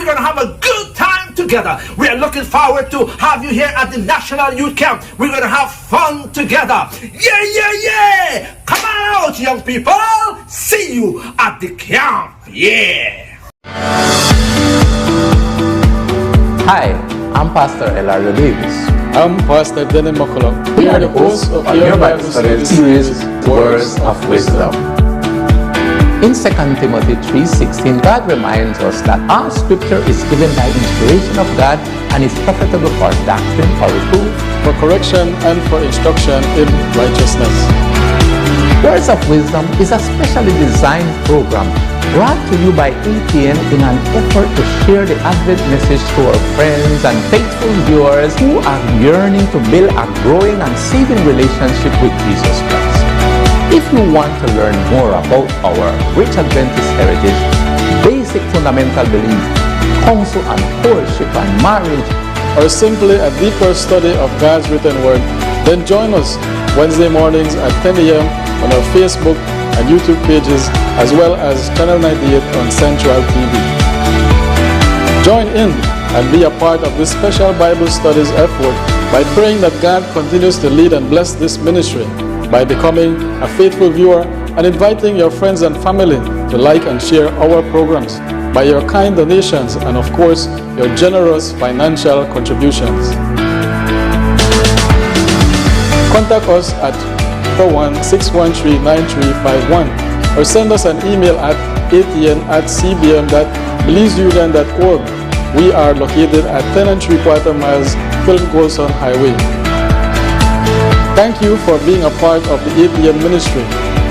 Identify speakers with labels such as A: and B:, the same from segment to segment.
A: We're going to have a good time together. We are looking forward to have you here at the National Youth Camp. We're going to have fun together. Yeah, yeah, yeah. Come on out, young people. See you at the camp. Yeah.
B: Hi, I'm Pastor Elario Davis.
C: I'm Pastor Denny McCullough.
B: We are the hosts of your Bible study series, Words of Wisdom. In 2 Timothy 3:16, God reminds us that all scripture is given by inspiration of God and is profitable for doctrine, for reproof,
C: for correction, and for instruction in righteousness.
B: Words of Wisdom is a specially designed program brought to you by ATN in an effort to share the Advent message to our friends and faithful viewers who are yearning to build a growing and saving relationship with Jesus Christ. If you want to learn more about our rich Adventist heritage, basic fundamental belief, counsel on courtship and marriage,
C: or simply a deeper study of God's written word, then join us Wednesday mornings at 10 a.m. on our Facebook and YouTube pages, as well as Channel 98 on Central TV. Join in and be a part of this special Bible studies effort by praying that God continues to lead and bless this ministry, by becoming a faithful viewer and inviting your friends and family to like and share our programs, by your kind donations and of course your generous financial contributions. Contact us at 416139351 or send us an email at atn@cbm.belizeunion.org. We are located at 10 3/4 miles Philip Golson Highway. Thank you for being a part of the ATN ministry.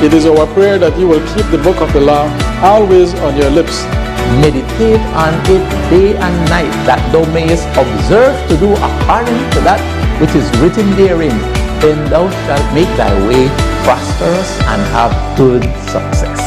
C: It is our prayer that you will keep the book of the law always on your lips.
B: meditate on it day and night, that thou mayest observe to do according to that which is written therein. Then thou shalt make thy way prosperous and have good success.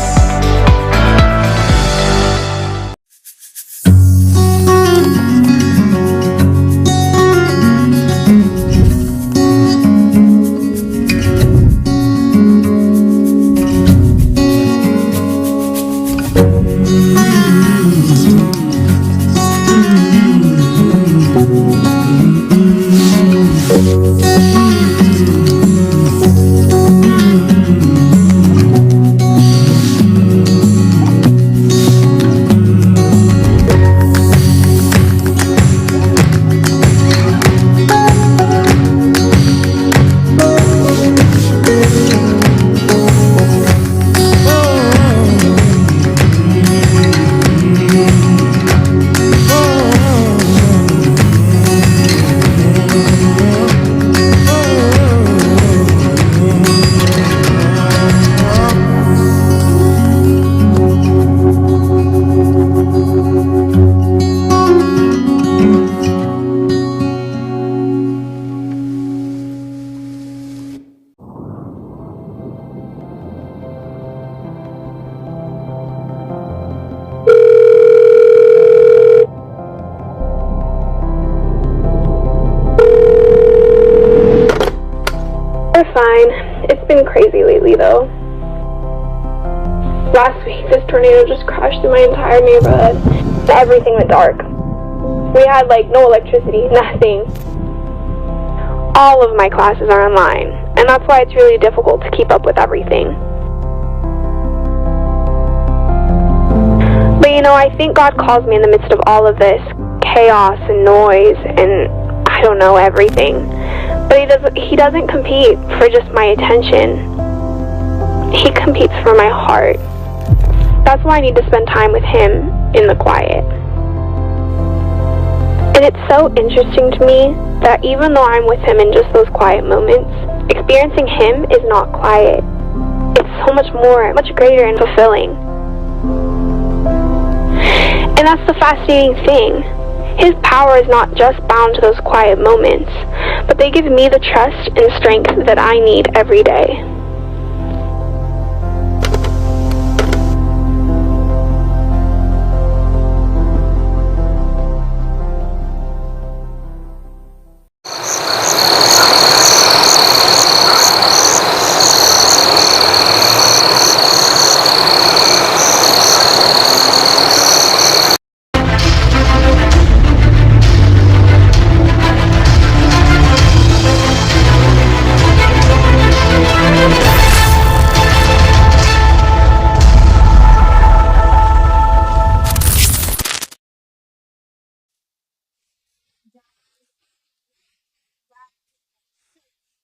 D: Fine. It's been crazy lately though. Last week this tornado just crashed through my entire neighborhood. Everything went dark. We had no electricity, nothing. All of my classes are online, and that's why it's really difficult to keep up with everything. But I think God calls me in the midst of all of this chaos and noise and everything. But he doesn't compete for just my attention. He competes for my heart. That's why I need to spend time with him in the quiet. And it's so interesting to me that even though I'm with him in just those quiet moments, experiencing him is not quiet. It's so much more, much greater and fulfilling. And that's the fascinating thing. His power is not just bound to those quiet moments, but they give me the trust and strength that I need every day.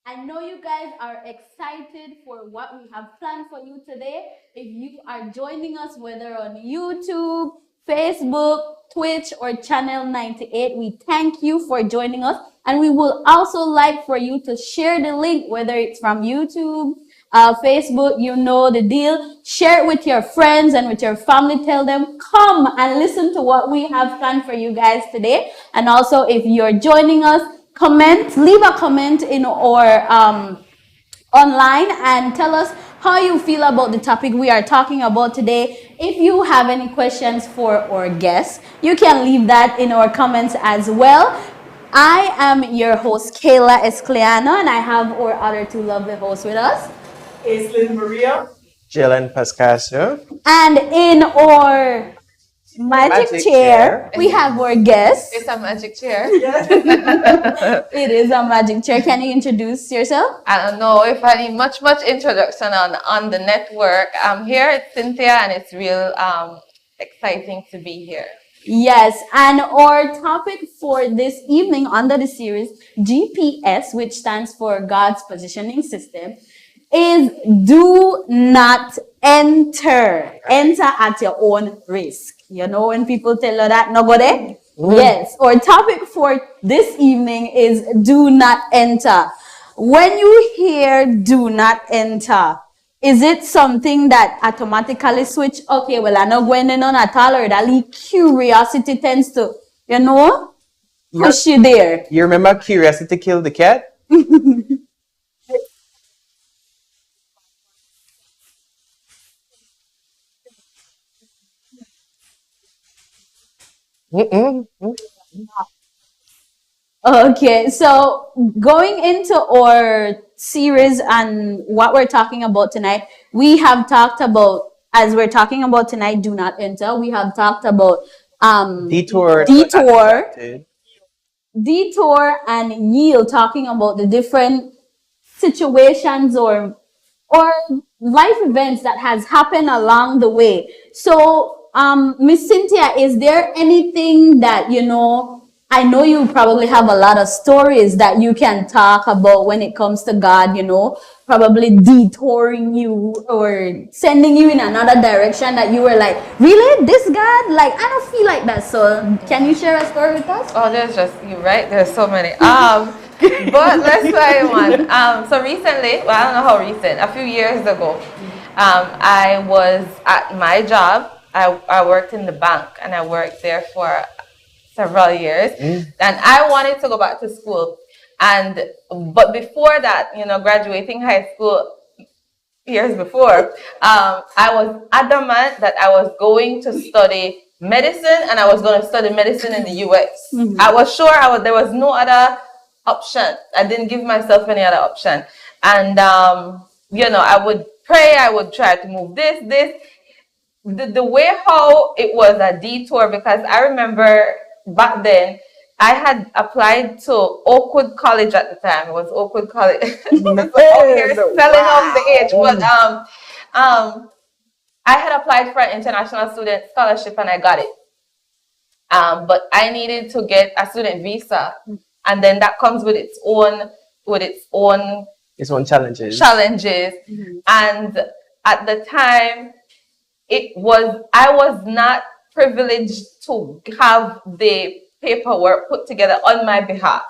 E: I know you guys are excited for what we have planned for you today. If you are joining us, whether on YouTube, Facebook, Twitch, or Channel 98, we thank you for joining us. And we will also like for you to share the link, whether it's from YouTube, Facebook, you know the deal. Share it with your friends and with your family. Tell them, come and listen to what we have planned for you guys today. And also, if you're joining us, leave a comment in our online and tell us how you feel about the topic we are talking about today. If you have any questions for our guests, you can leave that in our comments as well. I am your host, Kayla Esquiliano, and I have our other two lovely hosts with us.
F: Aislinn Murillo.
G: Jalen Pascascio.
E: And in our magic chair, we have our guest.
H: It's a magic chair.
E: It is a magic chair. Can you introduce yourself?
H: I don't know if I need much introduction on the network. I'm here. It's Cynthia, and it's real exciting to be here.
E: Yes, and our topic for this evening under the series GPS, which stands for God's Positioning System, is do not enter. Enter at your own risk. You know when people tell you that, no go there? Yes, our topic for this evening is do not enter. When you hear do not enter, is it something that automatically switch? Okay, well, I'm not going in on at all, or that curiosity tends to, push you there.
G: You remember curiosity killed the cat?
E: Okay, so going into our series and what we're talking about tonight, we have talked about, as we're talking about tonight, do not enter. We have talked about
G: Detour
E: and yield, talking about the different situations or life events that has happened along the way. So, Miss Cynthia, is there anything that, I know you probably have a lot of stories that you can talk about when it comes to God, probably detouring you or sending you in another direction that you were like, really? This God? Like, I don't feel like that. So can you share a story with us?
H: Oh, you're right. There's so many. But let's try one. So recently, well, I don't know how recent, a few years ago, I was at my job. I worked in the bank, and I worked there for several years, and I wanted to go back to school. But before that, graduating high school years before, I was adamant that I was going to study medicine, and I was going to study medicine in the US. I was sure there was no other option. I didn't give myself any other option. And, I would pray, I would try to move this. The way how it was a detour, because I remember back then, I had applied to Oakwood College at the time. It was Oakwood College. Here spelling off the age. But I had applied for an international student scholarship, and I got it. But I needed to get a student visa, and then that comes with its own
G: challenges.
H: And at the time, I was not privileged to have the paperwork put together on my behalf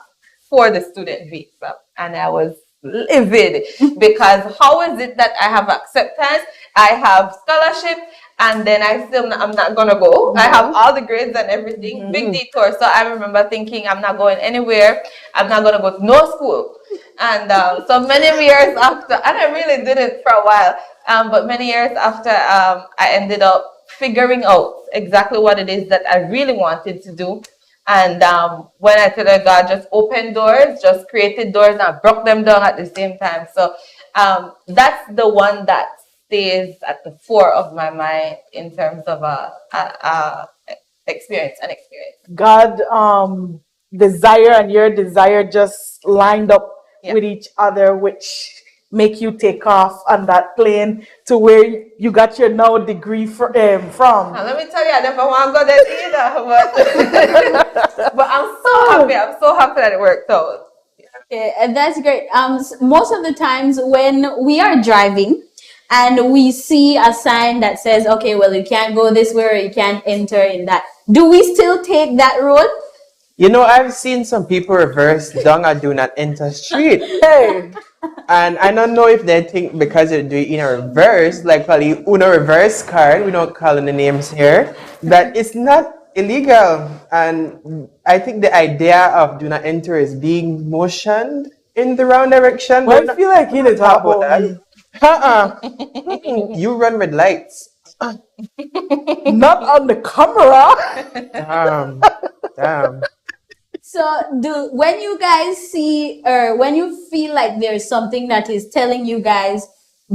H: for the student visa, and I was livid because how is it that I have acceptance, I have scholarship, and then I'm not gonna go. I have all the grades and everything. Big detour. So I remember thinking, I'm not going anywhere. I'm not gonna go to no school. And so many years after, and I really did it for a while. But many years after, I ended up figuring out exactly what it is that I really wanted to do. And when I tell you, God just opened doors, just created doors, and broke them down at the same time. So that's the one that stays at the fore of my mind in terms of experience.
F: God desire and your desire just lined up with each other, which make you take off on that plane to where you got your now degree from.
H: Now, let me tell you, I never want to go there either, but I'm so happy that it worked out.
E: Okay, and that's great. Most of the times when we are driving and we see a sign that says, okay, well, you can't go this way or you can't enter in that, do we still take that road?
G: You know, I've seen some people reverse down a do not enter street.
F: Hey,
G: And I don't know if they think because you do it in a reverse, like probably Uno reverse card, we don't call any names here, that it's not illegal. And I think the idea of do not enter is being motioned in the wrong direction.
F: well,
G: Don't
F: I feel like you need to talk
G: talk about
F: about
G: that.
F: me.
G: You run red lights.
F: Not on the camera.
G: Damn. Damn.
E: So when you guys see or when you feel like there's something that is telling you guys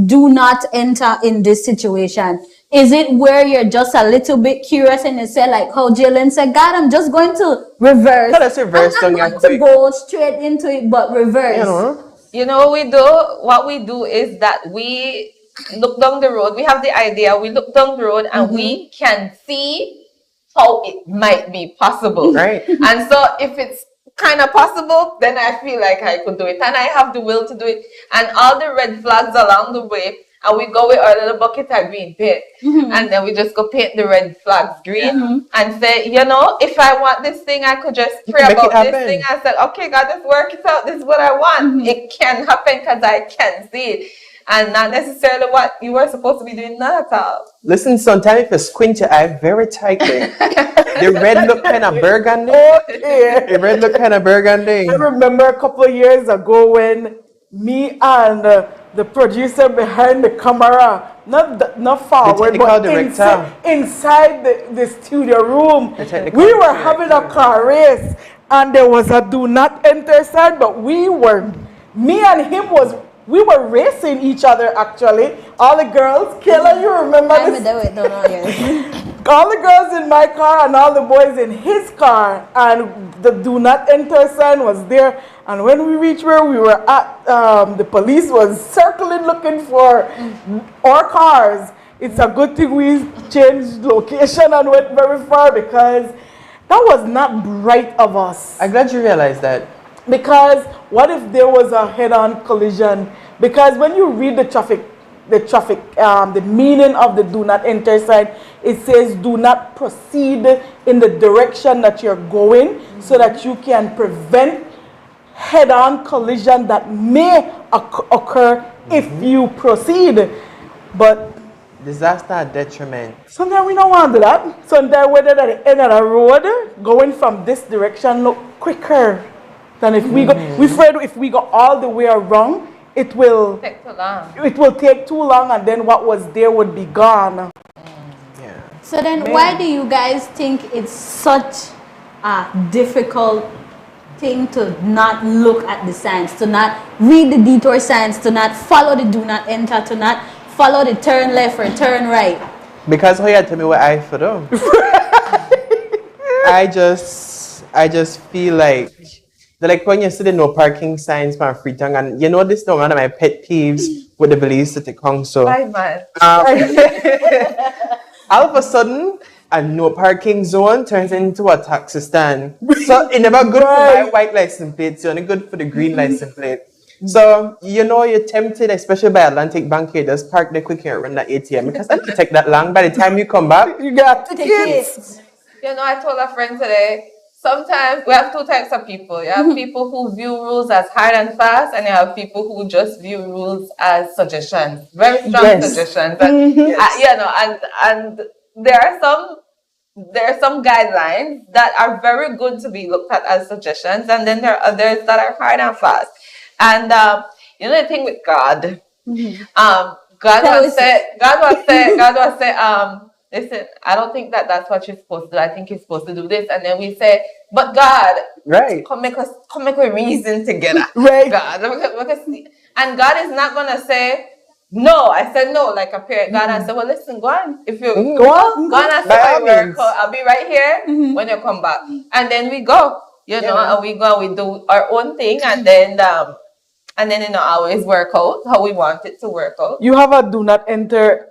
E: do not enter in this situation, is it where you're just a little bit curious and you say like how Jalen said, God, I'm just going to reverse.
G: Let's reverse
E: I'm
G: down
E: not
G: your
E: going to
G: quick.
E: go straight into it, but reverse.
G: You know?
H: You know what we do? What we do is that we look down the road. We have the idea. We look down the road and we can see how it might be possible.
G: Right.
H: And so if it's kind of possible, then I feel like I could do it. And I have the will to do it. And all the red flags along the way, and we go with our little bucket of green paint. And then we just go paint the red flags green and say, you know, if I want this thing, I could just pray
G: make it
H: about this
G: happen.
H: thing. I said, okay, God, just work it out. This is what I want. It can happen because I can see it. And not necessarily what you were supposed to be doing, not at all.
G: Listen, sometimes if you squint your eye very tightly, the red look kind of burgundy.
F: Okay.
G: The red look kind of burgundy.
F: I remember a couple of years ago when me and the producer behind the camera, not forward,
G: technical
F: but
G: director.
F: inside the studio room,
G: The technical
F: we were
G: director.
F: having a car race and there was a do not enter sign, but me and him we were racing each other actually. All the girls, Kayla, you remember this? All the girls in my car and all the boys in his car, and the do not enter sign was there. And when we reached where we were at, the police was circling looking for our cars. It's a good thing we changed location and went very far because that was not right of us.
G: I'm glad you realized that.
F: Because what if there was a head-on collision? Because when you read the meaning of the do not enter sign, it says do not proceed in the direction that you're going so that you can prevent head-on collision that may occur if you proceed. But
G: Disaster at detriment.
F: sometimes we don't want to do that. Sometimes we're at the end of the road, going from this direction look quicker than if we go. We're afraid if we go all the way around, it will
H: Take too long.
F: it will take too long, and then what was there would be gone.
G: Yeah.
E: So then why do you guys think it's such a difficult thing to not look at the signs, to not read the detour signs, to not follow the do not enter, to not follow the turn left or turn right?
G: Because how you tell me what I for do? I just feel like when you see the no parking signs from Freetown, and you know this is one of my pet peeves with the Belize City Council.
H: Bye, man.
G: All of a sudden, a no parking zone turns into a taxi stand. So it's never good for my white license plate, it's only good for the green license plate. So, you know, you're tempted, especially by Atlantic Bank here, just park there quick and run that ATM because it doesn't take that long. By the time you come back,
F: You got tickets.
H: You know, I told a friend today, sometimes we have two types of people. You have people who view rules as hard and fast, and you have people who just view rules as suggestions, very strong suggestions. And, you know, and there are some guidelines that are very good to be looked at as suggestions, and then there are others that are hard and fast. And you know the thing with God, God was say, listen, I don't think that's what you're supposed to do. I think you're supposed to do this. And then we say, but God,
G: right?
H: come make a reason together.
F: Right.
H: God, and God is not gonna say, no. I said no, like a parent. God and say, well, listen, go on. If you go on and say, I'll be right here when you come back. And then we go, you know, and we go and we do our own thing, and then you know, always work out how we want it to work out.
F: You have a do not enter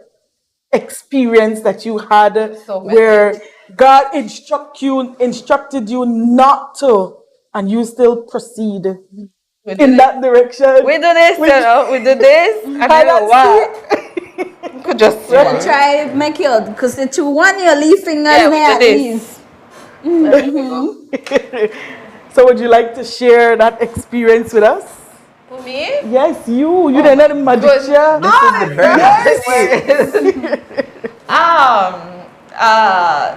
F: experience that you had where God instructed you not to, and you still proceed. in that direction.
H: We do this, you know, we do this, and then what? Could just
E: Try make your, because it's one your leaf finger
H: Yeah, we
E: there
H: do
E: at
H: this.
E: least.
F: So would you like to share that experience with us?
H: For me?
F: Yes, you didn't know the magic
H: good.
F: chair.
G: This is the best.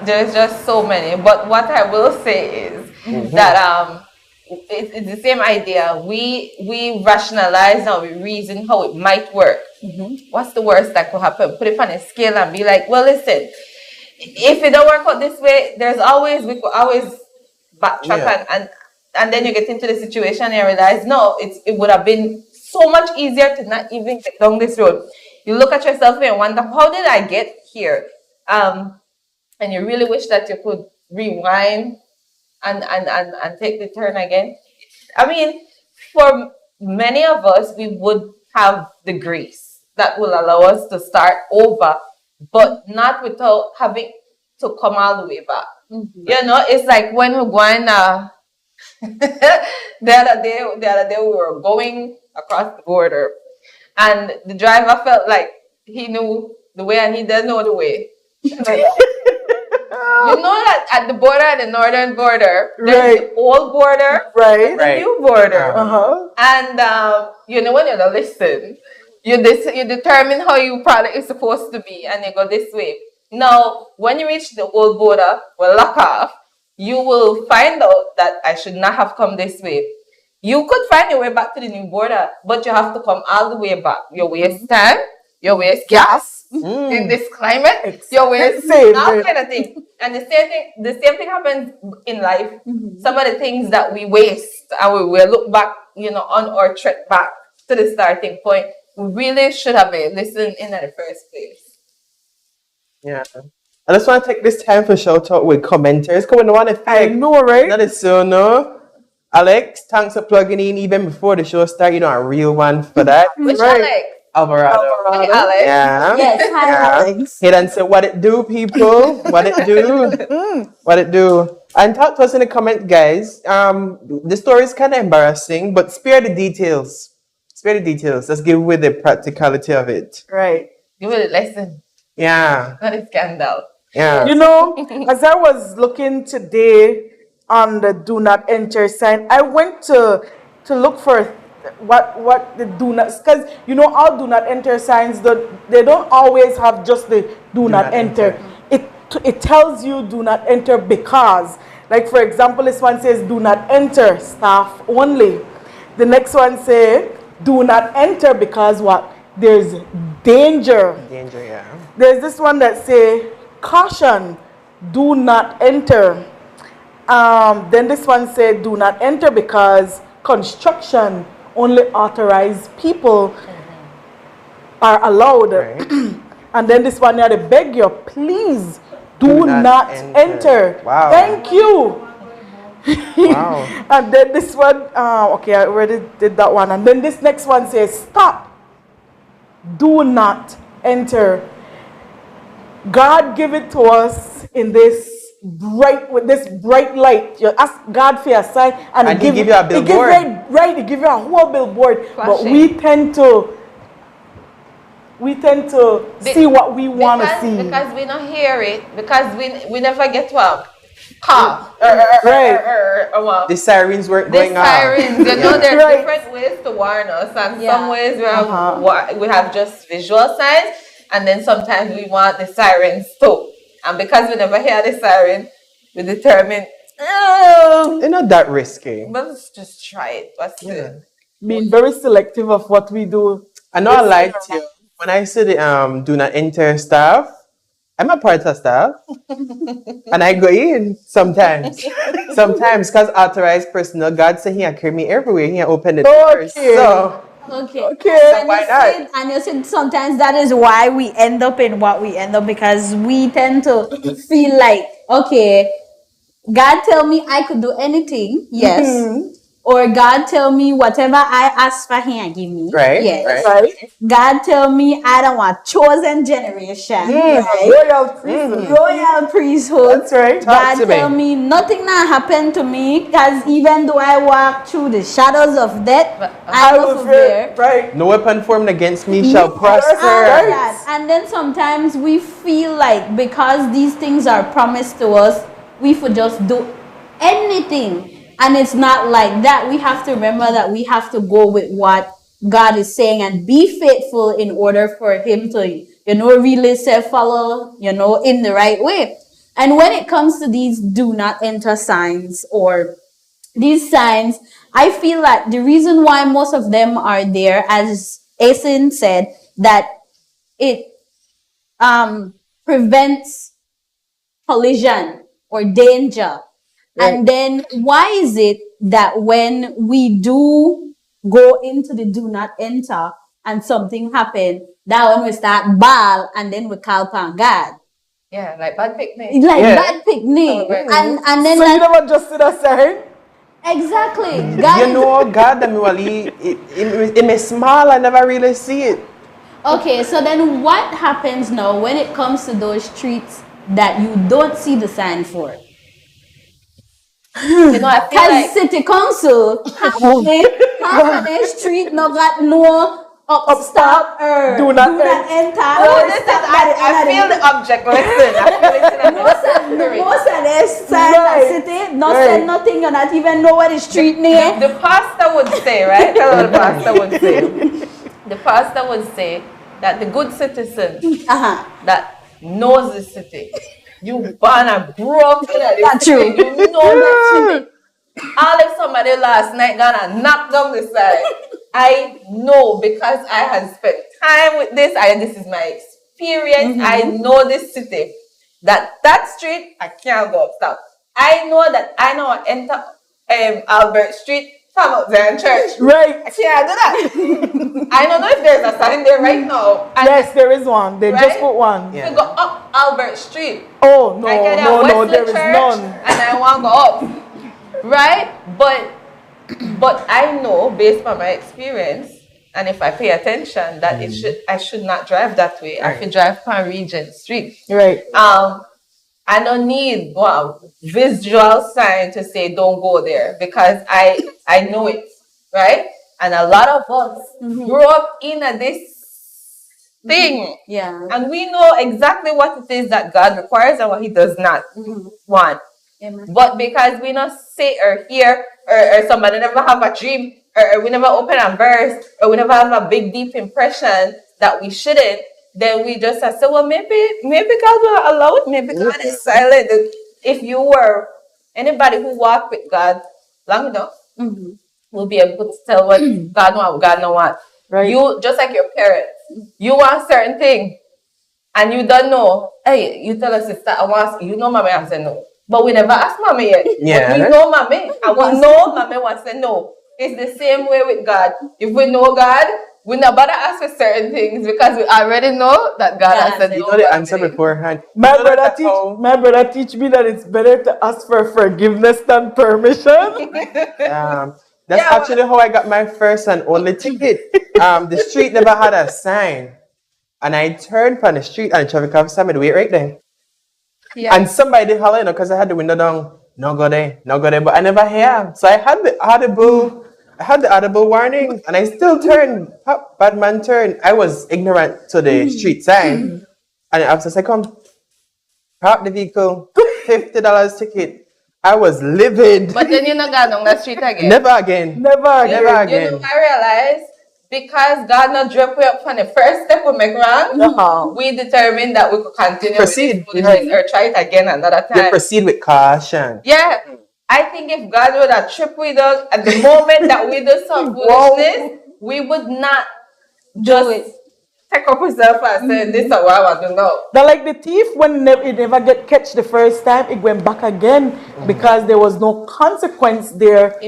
H: There's just so many. But what I will say is that it's the same idea. We rationalize and we reason how it might work. What's the worst that could happen? Put it on a scale and be like, well, listen, if it don't work out this way, we could always backtrack and then you get into the situation and you realize, no, it would have been so much easier to not even get down this road. You look at yourself and wonder, how did I get here? And you really wish that you could rewind and take the turn again. I mean, for many of us, we would have the grace that will allow us to start over, but not without having to come all the way back. You know, it's like when we're going, the other day we were going across the border, and the driver felt like he knew the way and he doesn't know the way. You know that at the border, at the northern border, there's the old border, and the new border. And you know, when you don't listen, you determine how you product is supposed to be, and you go this way. Now, when you reach the old border, lock off, you will find out that I should not have come this way. You could find your way back to the new border, but you have to come all the way back. You waste time, you waste gas in this climate, you waste all kind of thing. And the same thing happens in life. Some of the things that we waste and we will look back, you know, on our trek back to the starting point, we really should have listened in the first place.
G: Yeah. I just want to take this time for shout out with commenters. Because we don't want to feel
F: I know, right?
G: That is so no. Alex, thanks for plugging in even before the show started. You know, a real one for that.
H: Which Alex?
G: Alvarado.
H: Hey, Alex.
G: Yeah.
E: Yes, hi, Alex.
G: He done say, what it do, people? What it do? What it do? And talk to us in the comment, guys. The story is kind of embarrassing, but spare the details. Spare the details. Let's give away the practicality of it.
F: Right.
H: Give it a lesson.
G: Yeah.
H: Not a scandal.
G: Yeah.
F: You know, as I was looking today on the do not enter sign, I went to look for what the do not, because you know all do not enter signs, they don't always have just the do not enter. It tells you do not enter because, like for example, this one says do not enter staff only. The next one say do not enter because what? There's danger.
G: Danger, yeah.
F: There's this one that say caution, do not enter. Then this one say do not enter because construction, only authorized people are allowed.
G: Right.
F: And then this one here, they beg you, please do not enter.
G: Wow.
F: Thank you.
G: Wow.
F: And then this one, okay, I already did that one. And then this next one says stop, do not enter. God give it to us in this bright light. You ask God for a sign and
G: He give you a billboard.
F: He give you a whole billboard.
H: Flashing.
F: But we tend to see what we want to see.
H: Because we don't hear it, because we never get to a car.
G: The sirens weren't
H: The
G: going off.
H: sirens, you know, there's
F: Right.
H: different ways to warn us, and
E: Yeah.
H: some ways we have just visual signs, and then sometimes we want the sirens too. And because we never hear the siren, we determine,
G: They're not that risky.
H: but let's just try it. What's the
F: Being very selective of what we do.
G: I know I lied to you. When I say the do not enter staff, I'm a part of staff. And I go in sometimes. Sometimes because authorized personnel, God said he can carry me everywhere. He can open the doors. So
F: Okay.
G: why not?
E: And you said sometimes that is why we end up in what we end up, because we tend to feel like, okay, God tell me I could do anything, yes, Or God tell me whatever I ask for He give me.
G: Right.
E: Yes.
F: Right?
E: God tell me I don't want chosen generation. Right?
F: Royal priesthood.
E: Royal priesthood.
F: That's right.
E: God
G: to
E: tell me nothing not happen to me, because even though I walk through the shadows of death, I will fear.
F: Right.
G: No weapon formed against me shall
E: All
G: prosper.
E: that. And then sometimes we feel like because these things are promised to us, we should just do anything. And it's not like that. We have to remember that we have to go with what God is saying and be faithful in order for Him to, really say follow, in the right way. And when it comes to these do not enter signs or these signs, I feel like the reason why most of them are there, as Aislinn said, that it prevents collision or danger.
F: Right.
E: And then why is it that when we do go into the do not enter and something happen, that when we start bawl and then we call upon God?
H: Yeah, like bad picnic.
E: Like
G: Yeah.
E: bad picnic. And then
F: So you
E: like,
F: never just did a sign?
E: exactly. God
G: You
E: is-
G: know, God, it may small, I never really see it.
E: Okay, so then what happens now when it comes to those streets that you don't see the sign for?
H: You know, I feel
E: Because
H: like
E: city council, half of the street no got no up stop or
F: Do not
E: enter.
H: oh, this is I feel the object lesson. I feel it in the
E: most of the sign
F: Right.
E: that city not say nothing, you not even know what the street name.
H: The pastor would say, right? Tell what the pastor would say. The pastor would say that the good citizen that knows the city, you born and grew up in it.
E: That's true.
H: You know that city. All if somebody last night gonna knock down the side, I know because I have spent time with this. This is my experience. I know this city. That street I can't go up stop. I know that I know I enter Albert Street from out Zion Church.
F: Right.
H: I can't do that. I don't know if there's a sign there right now. And
F: Yes, there is one. They just
H: Right?
F: put one.
G: Yeah.
H: to go up Albert Street.
F: Oh, no,
H: I get
F: no,
H: a
F: no,
H: Wesley
F: there is
H: Church
F: none.
H: and I want to go up. Right? But I know based on my experience, and if I pay attention, that I should not drive that way. I should drive on Regent Street.
F: Right.
H: I don't need visual sign to say don't go there because I know it, right? And a lot of us grew up in this thing.
E: Yeah.
H: And we know exactly what it is that God requires and what He does not want.
E: Amen.
H: But because we not say or hear or somebody never have a dream or we never open a verse or we never have a big deep impression that we shouldn't, then we just say, well, maybe God will allow it. Maybe God is silent. If you were anybody who walked with God long enough, will be able to tell what God want, what God don't want.
F: Right.
H: You just like your parents, you want certain thing, and you don't know. Hey, you tell us sister, I want. You know, mommy, I say no, but we never ask mommy yet.
G: Yeah,
H: But we know mommy, and we know mommy wants to say no. It's the same way with God. If we know God, we never bother ask for certain things because we already know that God has said
G: You
H: no.
G: know the answer beforehand.
F: My
G: You know
F: brother
G: that's how-
F: teach me that it's better to ask for forgiveness than permission.
G: That's actually how I got my first and only ticket. The street never had a sign. And I turned from the street and the traffic officer made me wait right there.
H: Yeah.
G: And somebody did holler, because I had the window down, no go there, but I never hear. So I had the audible warning and I still turned, pop, bad man turn. I was ignorant to the street sign. And the officer said, come, park the vehicle, $50 ticket. I was livid.
H: But then you not got on that street again.
G: Never again.
F: Never again.
G: Never
H: You
G: again.
H: know, I realized because God not drop we up from the first step we make wrong, we determined that we could continue
G: Proceed.
H: with this or try it again another
G: You
H: time.
G: proceed with caution.
H: Yeah. I think if God would have tripped with us at the moment that we do some foolishness, we would not just take up ourselves and say, this is what I want to know.
F: Now, like the thief, when it never get catch the first time, it went back again because there was no consequence there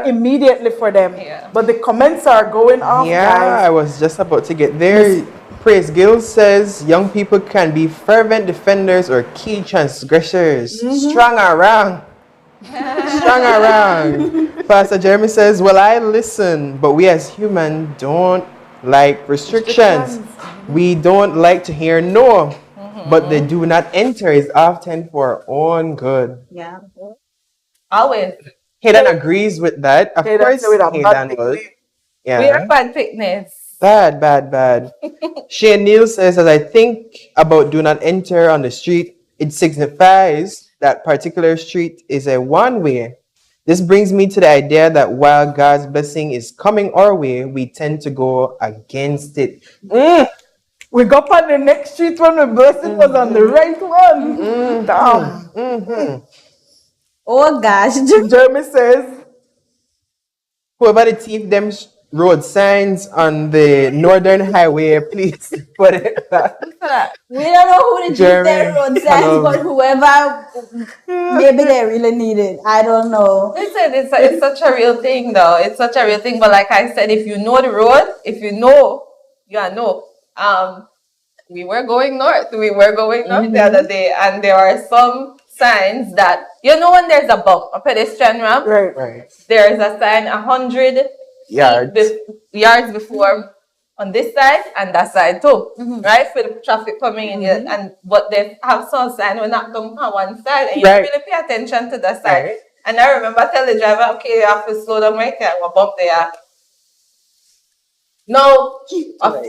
F: immediately for them.
H: Yeah.
F: But the comments are going off,
G: Yeah,
F: guys.
G: I was just about to get there. Praise Gill says young people can be fervent defenders or key transgressors. Strong or wrong? Strong or wrong? Pastor Jeremy says, well, I listen, but we as humans don't like restrictions. We don't like to hear no, but the do not enter is often for our own good.
H: Yeah. Always.
G: Hayden agrees with that. Of course, Hayden would. Yeah.
H: We are bad fitness.
G: Bad. Shane Neal says, as I think about do not enter on the street, it signifies that particular street is a one-way. This brings me to the idea that while God's blessing is coming our way, we tend to go against it.
F: We got on the next street when the blessing was on the right one. Damn.
E: Oh gosh.
F: Jeremy says,
G: whoever the thief them road signs on the northern highway, please put it back.
E: We don't know who the their road signs, but whoever, maybe they really need it. I don't know.
H: Listen, it's such a real thing, though. It's such a real thing. But like I said, if you know the road, if you know, you know. We were going north. The other day, and there are some signs that, you know, when there's a bump, a pedestrian ramp,
G: right.
H: There is a sign 100 yards before on this side and that side too, right? For the traffic coming in here, but they have some sign we're not going on one side, and you really pay attention to that side. Right. And I remember telling the driver, okay, you have to slow down right there, we'll bump there. No,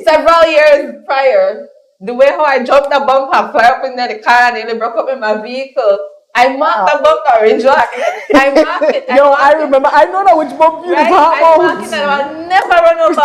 H: several years prior, the way how I jumped the bump and fly up in the car and nearly broke up in my vehicle, I marked the bump orange light. I marked it.
F: I remember. I know which bump you
H: right? I marked it and I will never run over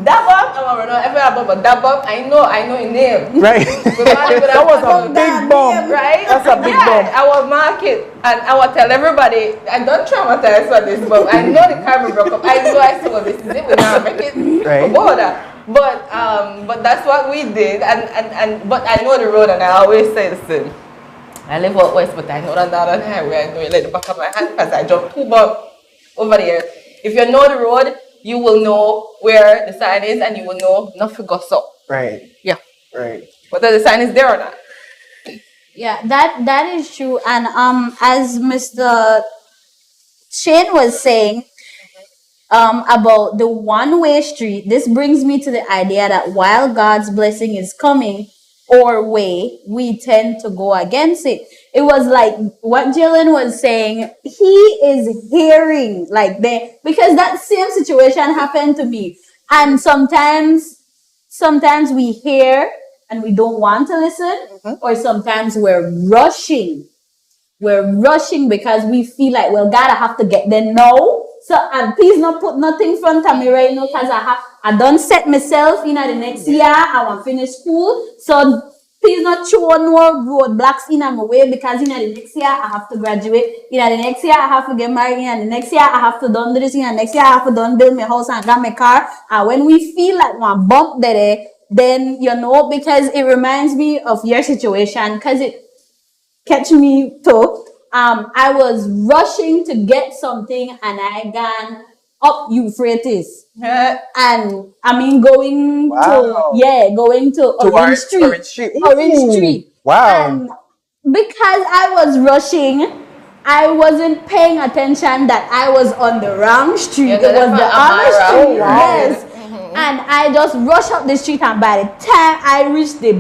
H: that bump. I will run over every bump, but that bump, I know your name.
G: Right.
F: That was a big bump.
H: Right?
F: That's a big bump.
H: I will mark it and I will tell everybody, I don't traumatize for this bump. I know the car will broke up. I know I saw this is it. We're not making it border. But that's what we did, but I know the road, and I always say the same. I live out west, but I know that down the highway. I know it like the back of my hand because I jumped 2 bumps over there. If you know the road, you will know where the sign is, and you will know not to go so.
G: Right.
H: Yeah.
G: Right.
H: Whether the sign is there or not.
E: Yeah, that is true. And as Mr. Shane was saying, about the one-way street, this brings me to the idea that while God's blessing is coming our way, we tend to go against it. It was like what Jalen was saying, he is hearing because that same situation happened to me. And sometimes we hear and we don't want to listen, or sometimes we're rushing. We're rushing because we feel like, well, God, I have to get there now. So, and please not put nothing in front of me right now, because I done set myself in the next year. I want to finish school. So please not throw no roadblocks in my way, because in the next year I have to graduate. In the next year I have to get married. In the next year I have to done this. In the next year I have to done build my house and get my car. And when we feel like one bump there, then because it reminds me of your situation, because it catch me too. I was rushing to get something and I gone up Euphrates. And I mean going to Orange Street. Orange Street.
G: Wow.
E: And because I was rushing, I wasn't paying attention that I was on the wrong street. It was the other street. Yes. And I just rushed up the street, and by the time I reached the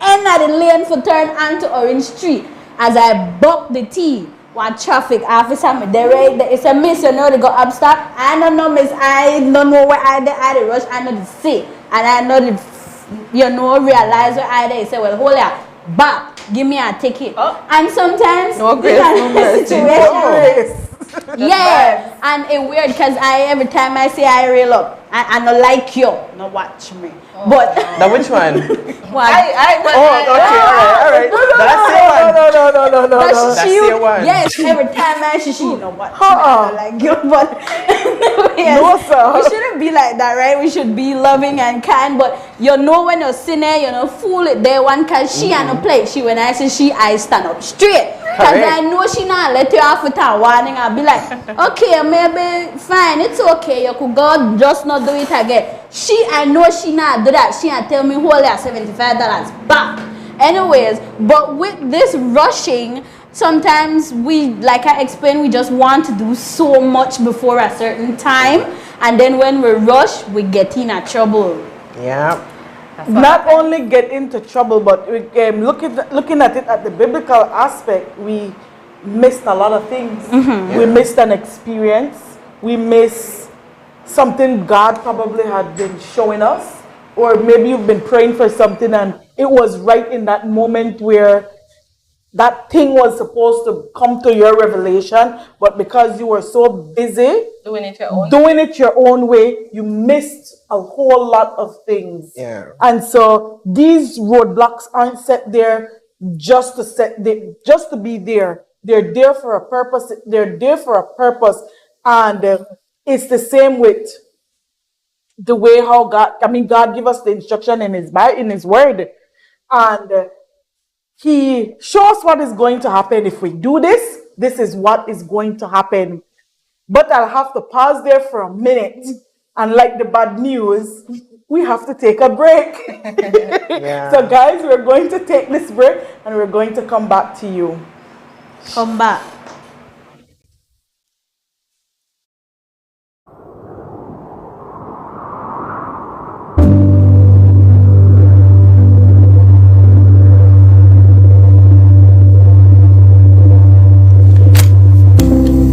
E: end of the lane for turn onto Orange Street, as I bumped the T, one traffic officer me there, it's a miss, they go up stop. I don't know, miss, I don't know where I did rush, I know the see. And I know the, realize where I did. Say, well, hold up, back, give me a ticket. And sometimes, yeah, and it's weird because every time I say I reel up, I don't like you, no watch me. But
G: now which one?
H: Okay, all
G: right.
F: No.
G: That's the one.
E: Yes, every time I see you know what? I like you, but
F: no, sir.
E: We shouldn't be like that, right? We should be loving and kind. But when you're sinner, fool it there one, cause she ain't no play. When I say I stand up straight. Cause I know she not let you off without warning. I'll be like, okay, maybe fine, it's okay. You could go, just not do it again. I know she not do that. She not tell me hold that $75 back. Anyways, but with this rushing, sometimes we, like I explained, we just want to do so much before a certain time, and then when we rush, we get in a trouble.
G: Yeah.
F: Not only get into trouble, but looking at it at the biblical aspect, we missed a lot of things. We missed an experience. We missed something God probably had been showing us, or maybe you've been praying for something and it was right in that moment where that thing was supposed to come to your revelation, but because you were so busy
H: Doing it your own way, you missed a whole lot of things.
G: Yeah.
F: And so these roadblocks aren't set there just to be there. They're there for a purpose. And it's the same with the way how God give us the instruction in His Word, and He shows us what is going to happen if we do this. This is what is going to happen. But I'll have to pause there for a minute, and like the bad news, we have to take a break. So guys, we're going to take this break, and we're going to come back to you.
E: Come back.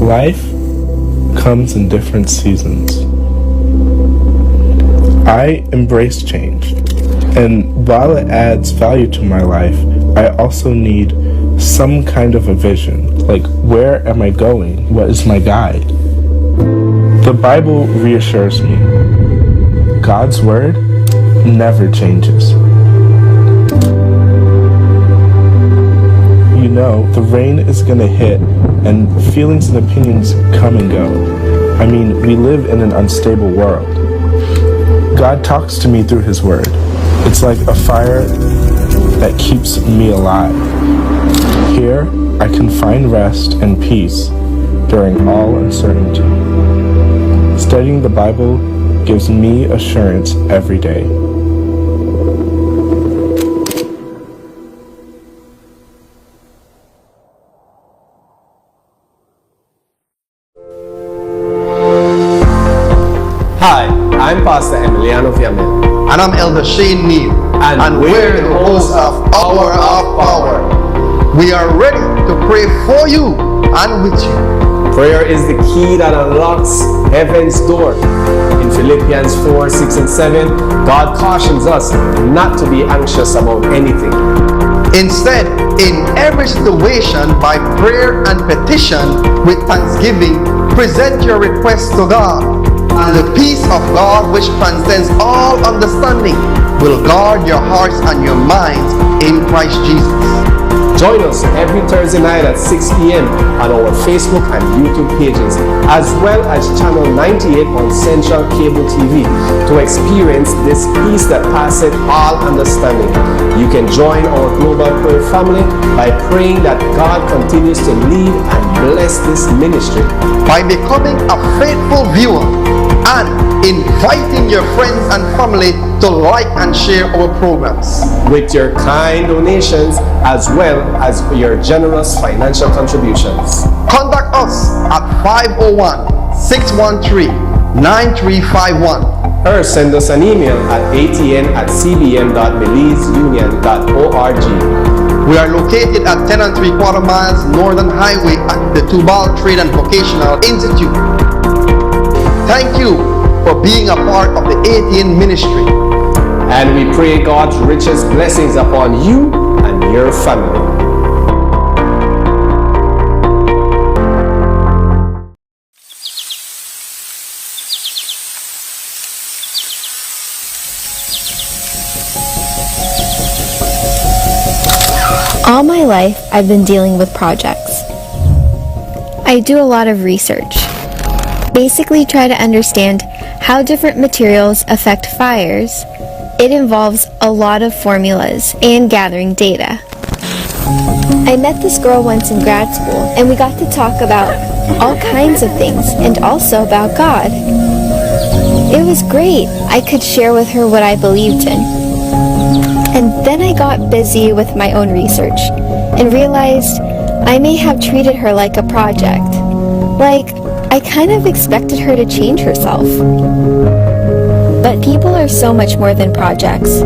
I: Life comes in different seasons. I embrace change, and while it adds value to my life, I also need some kind of a vision. Like, where am I going? What is my guide? The Bible reassures me. God's word never changes. You know, the rain is gonna hit and feelings and opinions come and go. I mean, we live in an unstable world. God talks to me through His word. It's like a fire that keeps me alive. Here, I can find rest and peace during all uncertainty. Studying the Bible gives me assurance every day.
J: Hi, I'm Pastor Emiliano Fiamel.
K: And I'm Elder Shane Neal.
J: And
K: we're the hosts of Hour of Power. We are ready to pray for you and with you.
J: Prayer is the key that unlocks heaven's door. In Philippians 4, 6, and 7, God cautions us not to be anxious about anything.
K: Instead, in every situation, by prayer and petition with thanksgiving, present your requests to God. And the peace of God, which transcends all understanding, will guard your hearts and your minds in Christ Jesus.
J: Join us every Thursday night at 6 p.m. on our Facebook and YouTube pages, as well as Channel 98 on Central Cable TV, to experience this peace that passeth all understanding. You can join our global prayer family by praying that God continues to lead and bless this ministry.
K: By becoming a faithful viewer and inviting your friends and family to like and share our programs.
J: With your kind donations as well as your generous financial contributions.
K: Contact us at 501-613-9351.
J: Or send us an email at atn@cbm.belizeunion.org.
K: We are located at 10 3/4 miles Northern Highway at the Tubal Trade and Vocational Institute. Thank you for being a part of the ATN ministry.
J: And we pray God's richest blessings upon you and your family.
L: All my life, I've been dealing with projects. I do a lot of research. Basically try to understand how different materials affect fires. It involves a lot of formulas and gathering data. I met this girl once in grad school, and we got to talk about all kinds of things, and also about God. It was great. I could share with her what I believed in. And then I got busy with my own research and realized I may have treated her like a project. Like, I kind of expected her to change herself. But people are so much more than projects.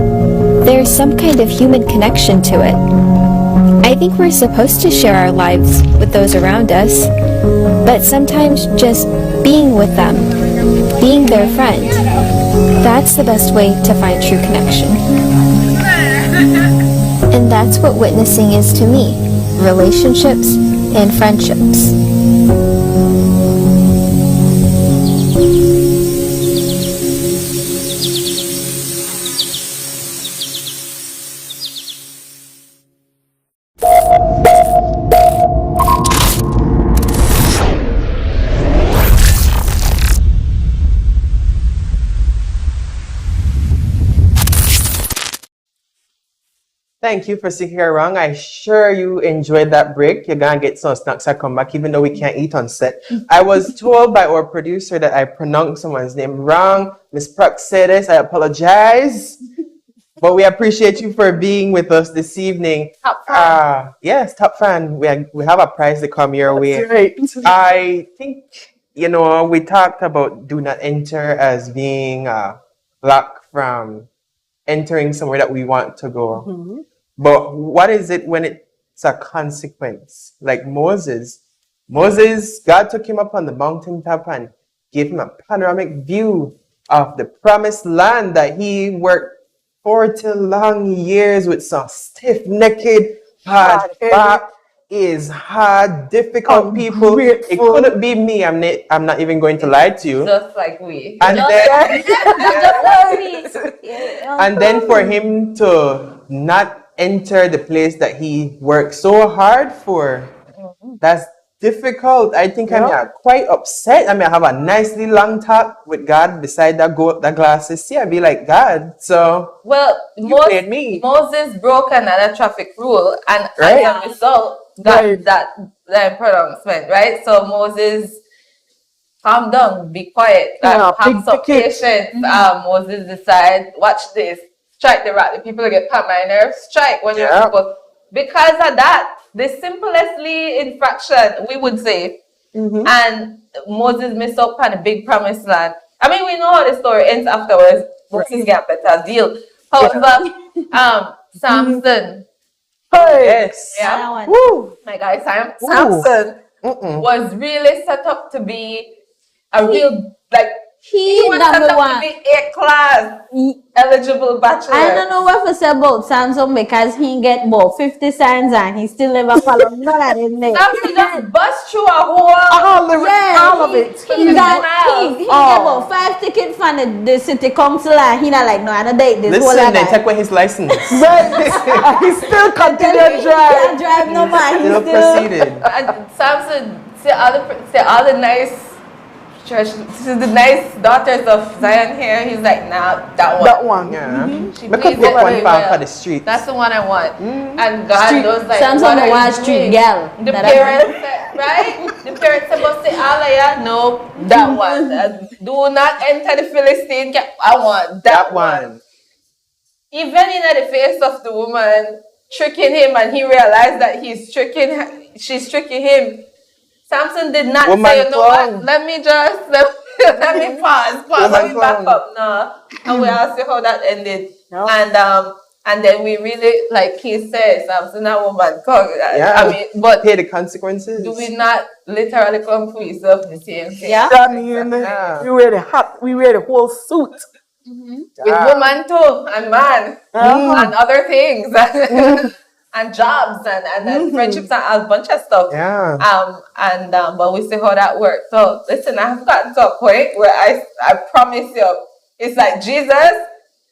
L: There's some kind of human connection to it. I think we're supposed to share our lives with those around us, but sometimes just being with them, being their friend, that's the best way to find true connection. And that's what witnessing is to me, relationships and friendships.
G: Thank you for sticking around. I'm sure you enjoyed that break. You're going to get some snacks I come back, even though we can't eat on set. I was told by our producer that I pronounced someone's name wrong. Miss Praxedis, I apologize. But we appreciate you for being with us this evening.
H: Top fan.
G: Yes, top fan. We have a prize to come your way.
F: Right.
G: I think, we talked about do not enter as being blocked from entering somewhere that we want to go.
F: Mm-hmm.
G: But what is it when it's a consequence? Like Moses, God took him up on the mountaintop and gave him a panoramic view of the promised land that he worked 40 long years with some stiff-necked, hard back, is hard, difficult people. It couldn't be me. I'm not even going to lie to you.
H: Just like we.
G: And then for him to not enter the place that he worked so hard for, that's difficult. I think I'm quite upset. I have a nicely long talk with God beside that glasses. See, I'd be like, God, so
H: Moses broke another traffic rule, and as a result, got that pronouncement, right? So Moses, calm down, be quiet, have some patience. Moses decide, watch this, strike the rock. The people get pat my nerves, strike when you're supposed. Because of that, the simplestly infraction, we would say, and Moses missed out on a big promised land. I mean, we know how the story ends afterwards. Moses got a better deal. However, Samson.
G: Yes.
H: Yeah. My guy, Samson was really set up to be a real, he was set up to be A-class eligible bachelor.
E: I don't know what to say about Samson because he get about 50 signs and he still never follow none of them.
H: Samson just bust through a whole
F: all of it.
E: He get about 5 tickets from the city council and he not like, no, I don't date this whole
G: Listen, they take away his license.
F: Right. He still continued to drive.
E: He can't drive no more.
G: Still proceeded.
H: And Samson, see all the nice church, this is the nice daughters of Zion here. He's like, nah, that one.
F: That one.
G: Yeah.
H: She
G: We
H: plays
G: could put
H: it
G: one
H: very
G: pound
H: well.
G: for the street.
H: That's the one I want. And God knows like
E: Samson
H: what
E: was street girl.
H: The parents said, right? The parents supposed to say, Alaya, no, that one. Do not enter the Philistine camp. I want that one. Even in the face of the woman tricking him and he realized that she's tricking him. Samson did not say, you know what, let me pause, let me back up. No. And we all see how that ended. No. And then we really, like he said, Samson and woman, I mean, but
G: pay the consequences.
H: Do we not literally come for yourself the same thing?
F: Yeah. I mean, we wear the whole suit.
H: With woman too, and man, and other things. And jobs and friendships and a bunch of stuff.
G: Yeah.
H: But we see how that works. So listen, I've gotten to a point where I promise you, it's like Jesus.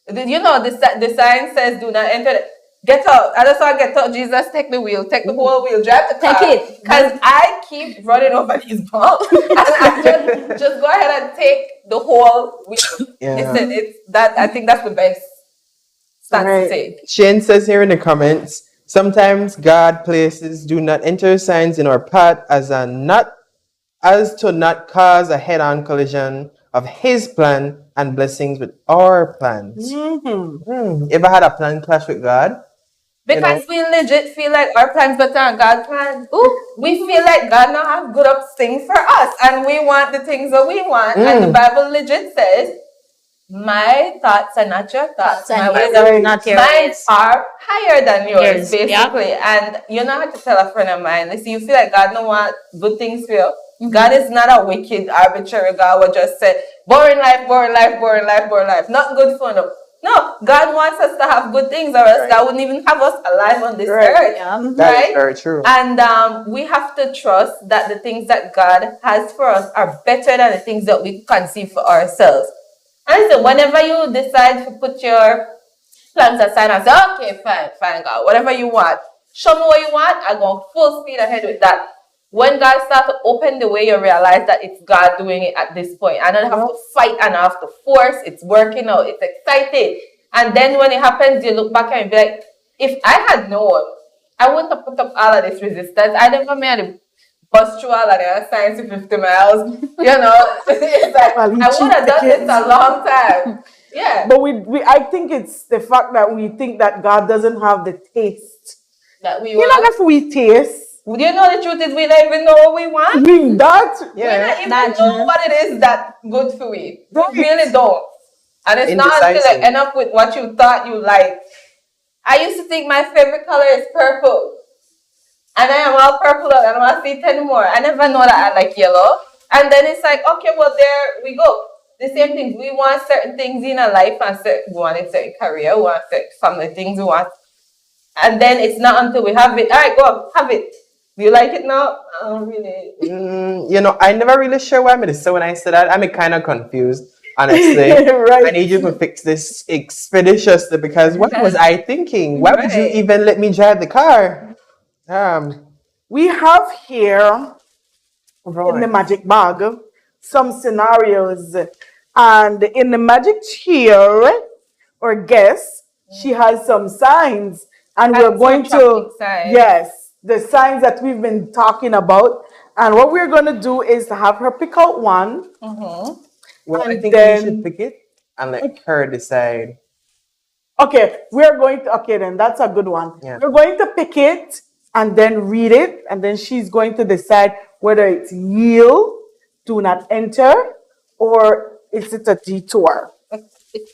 H: The sign says, "Do not enter." Get out. I just want to get out. Jesus, take the wheel. Take the whole wheel. Drive the car.
E: Take it.
H: Because I keep running over these bumps. And I just go ahead and take the whole wheel.
G: Yeah.
H: Listen, I think that's the best start to take.
G: Shane says here in the comments, sometimes God places do not enter signs in our path as to not cause a head-on collision of his plan and blessings with our plans. Ever had a plan clash with God?
H: Because we legit feel like our plans better than God's plans. We feel like God now have good up things for us, and we want the things that we want. And the Bible legit says, my thoughts are not your thoughts. My ways are not your ways. Mine are higher than yours, basically. Yep. And you know how to tell a friend of mine, listen, you feel like God don't want good things for you. God is not a wicked, arbitrary God who just say, boring life, boring life, boring life, boring life. Not good for them. No, God wants us to have good things, or else God wouldn't even have us alive on this earth.
G: That is very true.
H: And we have to trust that the things that God has for us are better than the things that we conceive for ourselves. And so whenever you decide to put your plans aside and say, okay, fine, God, whatever you want, show me what you want, I go full speed ahead with that. When God starts to open the way, you realize that it's God doing it at this point. I don't have to fight and I have to force. It's working out. It's exciting. And then when it happens, you look back and be like, if I had known, I wouldn't have put up all of this resistance. I never made a bus through all of the science to 50 miles. You know, it's like, I would have done this a long time. Yeah.
F: But I think it's the fact that we think that God doesn't have the taste.
H: That we
F: You know, if we taste.
H: Do you know the truth is we don't even know what we want?
F: We don't.
H: We don't even know what it is that's good for we. We really don't. And it's not until I end up with what you thought you liked. I used to think my favorite color is purple. And I am all purple and I want to see 10 more. I never know that I like yellow. And then it's like, okay, well, there we go. The same things. We want certain things in our life and we want a certain career. We want some of the things we want. And then it's not until we have it. All right, go, have it. Do you like it now? I don't really.
G: You know, I never really sure why I'm going to say when I said that. I'm kind of confused, honestly.
F: Right.
G: I need you to fix this expeditiously because what was I thinking? Why would you even let me drive the car?
F: We have here in the magic bag some scenarios. And in the magic chair or guess, she has some signs. And we're going to, the signs that we've been talking about. And what we're going to do is to have her pick out one.
G: Well, I think we should pick it and let her decide.
F: Okay, then that's a good one.
G: Yeah.
F: We're going to pick it and then read it. And then she's going to decide whether it's yield, do not enter, or is it a detour. Let's see.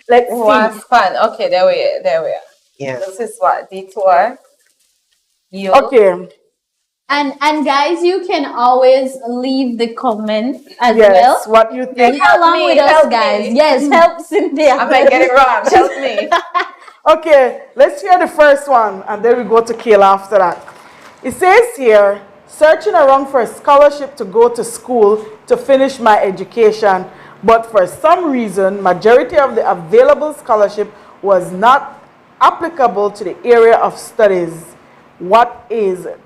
H: Fun. Okay, there we are.
G: Yeah.
H: This is what? Detour. Yield.
F: Okay.
E: And guys, you can always leave the comment as well.
F: What you think?
E: Help along with us, guys. Yes, help Cynthia.
H: I might get it wrong. Help me.
F: Okay, let's hear the first one, and then we go to Kayla after that. It says here, searching around for a scholarship to go to school to finish my education, but for some reason, majority of the available scholarship was not applicable to the area of studies. What is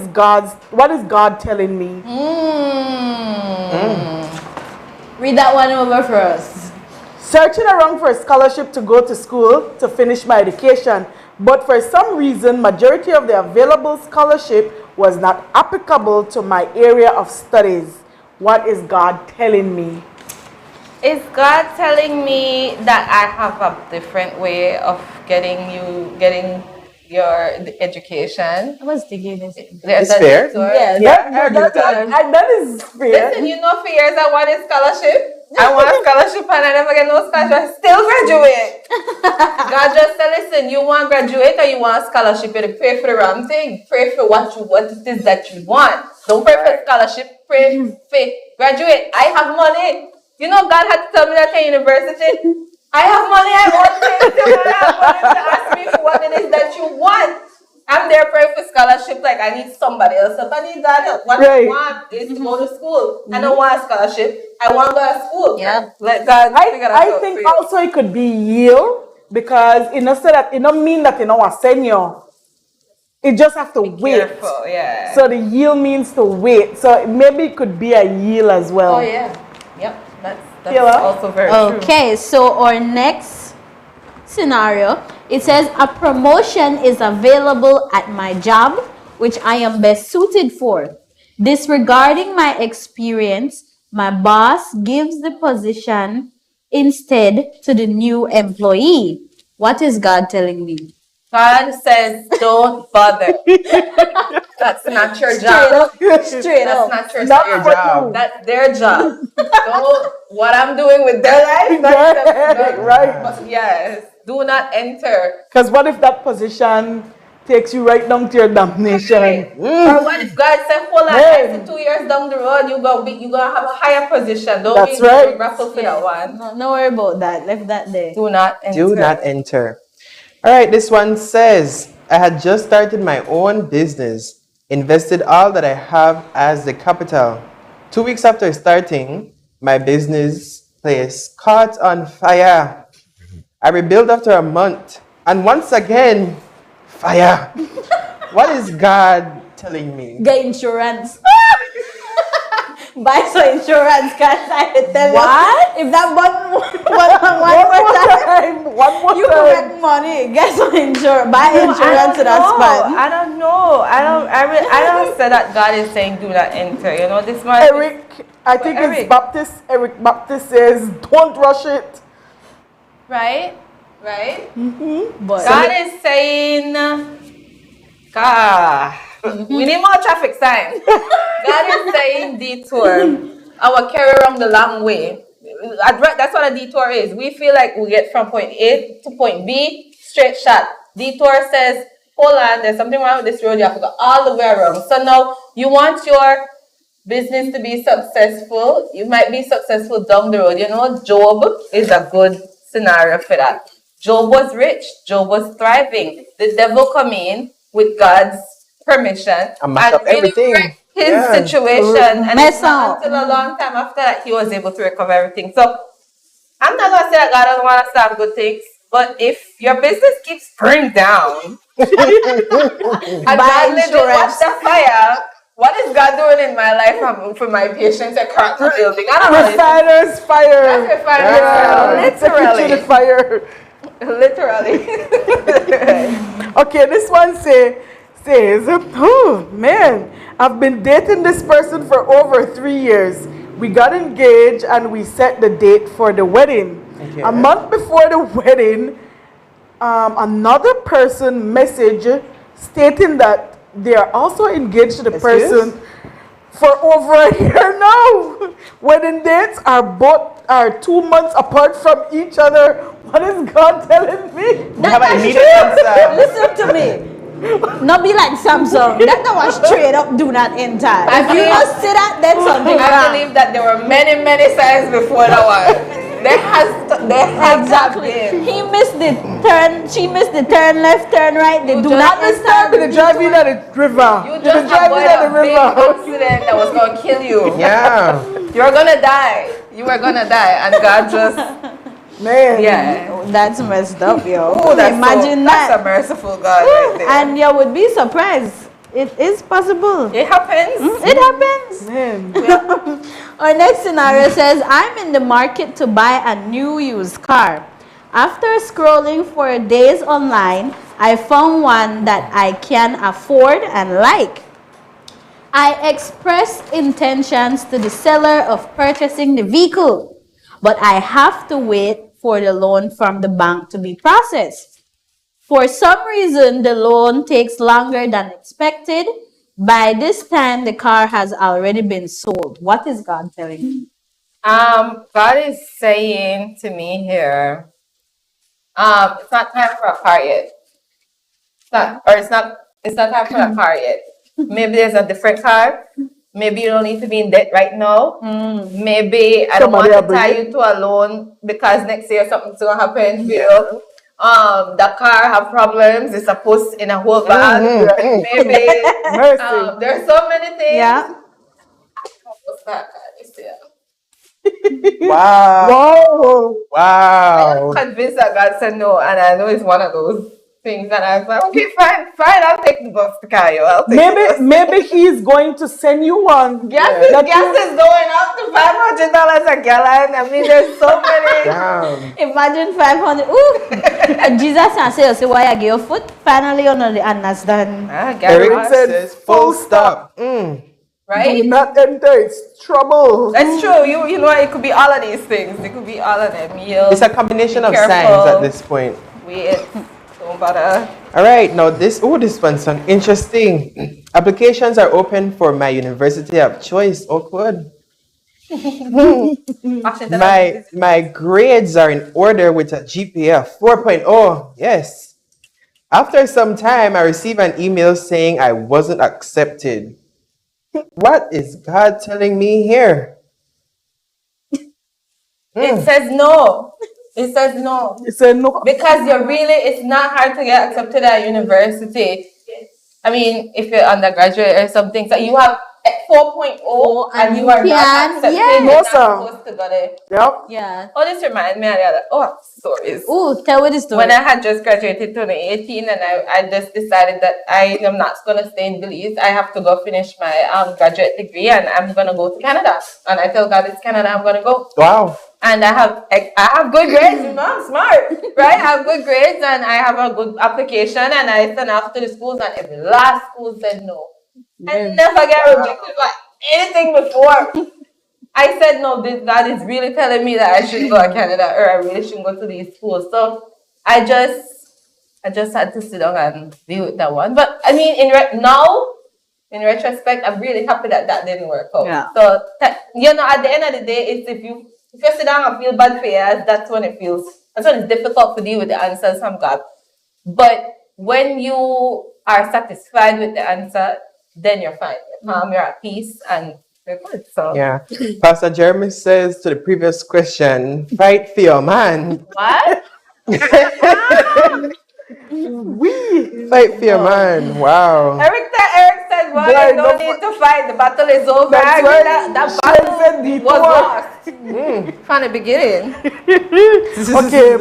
F: God telling me?
E: Read that one over for us.
F: Searching around for a scholarship to go to school to finish my education, but for some reason, majority of the available scholarship was not applicable to my area of studies. What is God telling me?
H: Is God telling me that I have a different way of getting your education?
E: I was thinking this.
G: It's fair.
F: That is fair.
H: Listen, you know, for years I wanted scholarship. I want a scholarship and I never get no scholarship. I still graduate. God just said, listen, you want to graduate or you want a scholarship? You pray for the wrong thing. Pray for what it is that you want. Don't pray for scholarship. Pray for graduate. I have money. You know, God had to tell me that at university. I have money. I want things. I have money to ask me for what it is that you want. I'm there praying for scholarship. Like, I need somebody else. If I need God help, what I want is to go to school. I don't want a scholarship. I want to go to school.
E: Yeah.
H: Let God figure that out.
F: I think also it could be yield because it don't mean that a senior. It just have to wait.
H: Careful, yeah.
F: So the yield means to wait. So maybe it could be a yield as well.
H: Oh yeah. Yep. That's also very true.
E: Okay, so our next scenario, it says a promotion is available at my job, which I am best suited for. Disregarding my experience, my boss gives the position instead to the new employee. What is God telling me?
H: God says, don't bother. That's not your job.
E: Straight up.
H: That's not your
F: Not
H: job.
F: for you.
H: That's their job. Don't, what I'm doing with their life, that's
F: Right.
H: But yes, do not enter.
F: Because what if that position takes you right down to your damnation?
H: Or what if God said, hold on, I see 2 years down the road, you gonna have a higher position. Don't
F: That's
H: be
F: right.
H: raffle for that one.
E: No worry about that. Left that there.
H: Do not enter.
G: Do not enter. All right, this one says, I had just started my own business, invested all that I have as the capital. 2 weeks after starting, my business place caught on fire. I rebuilt after a month, and once again, fire. What is God telling me?
E: Get insurance. Buy some insurance, guys. I tell you. If that one more time, you can make money. Get some insurance. Buy insurance to that spot.
H: I don't know. I don't say that God is saying do not enter. You know, this man.
F: Eric, I think it's Baptist. Eric Baptist says, don't rush it.
H: Right? Right?
E: But
H: God is saying, God, we need more traffic sign. God is saying detour. I will carry around the long way. That's what a detour is. We feel like we get from point A to point B, straight shot. Detour says, hold on, there's something wrong with this road, you have to go all the way around. So now you want your business to be successful. You might be successful down the road. You know, Job is a good scenario for that. Job was rich. Job was thriving. The devil come in with God's permission
G: and really everything.
H: Wreck his situation. And
E: mess
H: it's not until a long time after that he was able to recover everything. So I'm not gonna say that God doesn't want to start good things, but if your business keeps burning down and God didn't watch the fire, what is God doing in my life for my patients at character building? I don't know.
F: Refiner's fire.
H: That's refiner's fire. Literally.
F: Fire.
H: Literally.
F: Okay, this one says, oh man, I've been dating this person for over 3 years. We got engaged and we set the date for the wedding. Okay. A month before the wedding, another person messaged stating that they are also engaged to the person for over a year now. Wedding dates are 2 months apart from each other. What is God telling me?
E: That's true. Listen to me. Not be like Samsung. That was straight up do not enter. If you must say that, then something wrong.
H: I believe that there were many signs before that one. There has
E: exactly. He missed the turn. She missed the turn left, turn right. They do not enter.
F: They drive in at the river.
H: You just avoided a big accident that was going to kill you.
G: Yeah.
H: You're going to die. You were going to die. And God just...
F: Man.
H: Yeah.
E: That's messed up, yo.
H: Ooh,
E: imagine that.
H: That's a merciful God right there.
E: And you would be surprised. It is possible.
H: It happens.
E: It happens.
F: Man.
E: Our next scenario says, I'm in the market to buy a new used car. After scrolling for days online, I found one that I can afford and like. I expressed intentions to the seller of purchasing the vehicle, but I have to wait for the loan from the bank to be processed. For some reason, the loan takes longer than expected. By this time, the car has already been sold. What is God telling me?
H: God is saying to me here, it's not time for a car yet. It's not time for a car yet. Maybe there's a different car. Maybe you don't need to be in debt right now. Maybe I don't want to tie you to a loan because next year something's going to happen to you. The car have problems. It's supposed in a whole bag. Maybe there's so many things.
E: Yeah.
H: What's that?
G: Wow. Wow.
H: I'm convinced that God said no, and I know it's one of those things that I was like, okay, fine, I'll take the bus to Cayo.
F: Maybe he's going to send you one.
H: Gas is going up to $500 a gallon. I mean, there's so many.
G: Damn.
E: Imagine 500. Ooh. Jesus and say why I give your foot. Finally, you know the understand.
G: Eric says full stop.
H: Right?
F: Do not enter. It's trouble.
H: That's true. You know, it could be all of these things. It could be all of them.
G: It's a combination of signs at this point.
H: Wait. Don't but
G: All right, now this one sounds interesting. Applications are open for my university of choice. Awkward. My grades are in order with a GPA of 4.0. Yes. After some time, I received an email saying I wasn't accepted. What is God telling me here?
H: It says no. It says no.
F: It said no.
H: Because it's not hard to get accepted at university. I mean, if you're undergraduate or something, so you have 4.0 and you are not accepted.
E: Yeah.
H: You're not supposed to go there.
F: Yep.
E: Yeah.
H: Oh, this reminds me of the other stories.
E: Oh, tell me the story.
H: When I had just graduated 2018 and I just decided that I am not going to stay in Belize, I have to go finish my graduate degree and I'm going to go to Canada. And I tell God it's Canada, I'm going to go.
G: Wow.
H: And I have good grades, you know, I'm smart, right? I have good grades and I have a good application and I send off to the schools and every last school said no. I never get rejected by anything before. I said, no, this God is really telling me that I should go to Canada or I really shouldn't go to these schools. So I just had to sit down and deal with that one. But I mean, in retrospect, I'm really happy that didn't work out.
E: Yeah.
H: So, at the end of the day, it's if you sit down and feel bad for yours, that's when it's difficult to deal with the answers from God. But when you are satisfied with the answer, then you're fine. You're at peace and you're good. So
G: yeah. Pastor Jeremy says to the previous question, fight for your man.
H: What?
G: Fight for your man. Wow.
H: Eric said, well, you don't need to fight. The battle is over.
F: That's right.
H: That battle was lost from the beginning.
F: Okay,